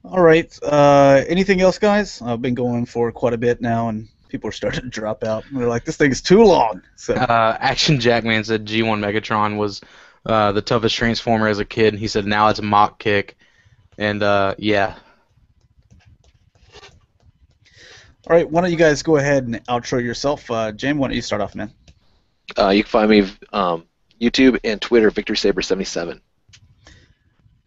All right. Anything else, guys? I've been going for quite a bit now, and people are starting to drop out. They're like, this thing is too long. So. Action Jackman said G1 Megatron was the toughest Transformer as a kid. He said now it's Mach Kick. And, yeah. All right, why don't you guys go ahead and outro yourself. Jaim, why don't you start off, man? You can find me YouTube and Twitter, VictorSaber77.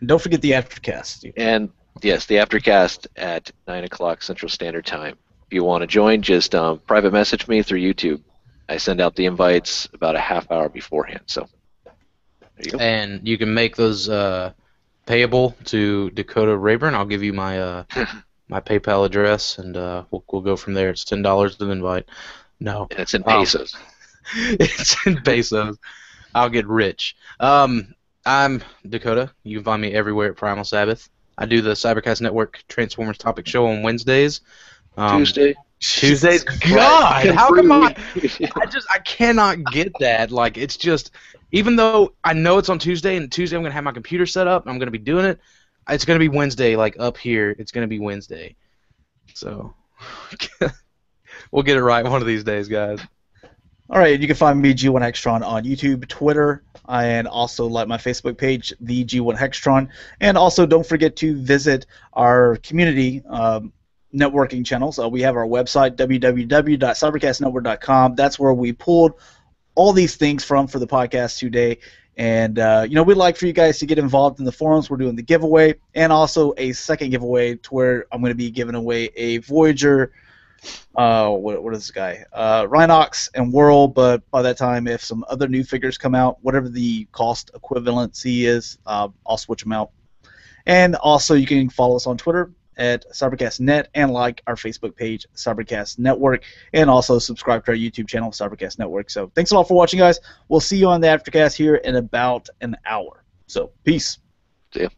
And don't forget the Aftercast. And, yes, the Aftercast at 9 o'clock Central Standard Time. If you want to join, just private message me through YouTube. I send out the invites about a half hour beforehand. So there you go. And you can make those payable to Dakota Rayburn. I'll give you my my PayPal address, and we'll go from there. It's $10 an invite. No, and it's in pesos. It's in pesos. I'll get rich. I'm Dakota. You can find me everywhere at Primal Sabbath. I do the Cybercast Network Transformers Topic Show on Wednesdays. Tuesday. Tuesdays. God, how come I cannot get that. Like, it's just, even though I know it's on Tuesday, and Tuesday I'm gonna have my computer set up, and I'm gonna be doing it. It's gonna be Wednesday. Like up here, it's gonna be Wednesday. So we'll get it right one of these days, guys. All right, you can find me G1 Hextron on YouTube, Twitter, and also like my Facebook page, the G1 Hextron. And also don't forget to visit our community networking channels. We have our website, www.cybercastnetwork.com. That's where we pulled all these things from for the podcast today. And, we'd like for you guys to get involved in the forums. We're doing the giveaway and also a second giveaway to where I'm going to be giving away a Voyager, what is this guy? Rhinox and World, but by that time, if some other new figures come out, whatever the cost equivalency is, I'll switch them out. And also, you can follow us on Twitter at CybercastNet and like our Facebook page, Cybercast Network, and also subscribe to our YouTube channel, Cybercast Network. So thanks a lot for watching, guys. We'll see you on the Aftercast here in about an hour. So peace. See ya.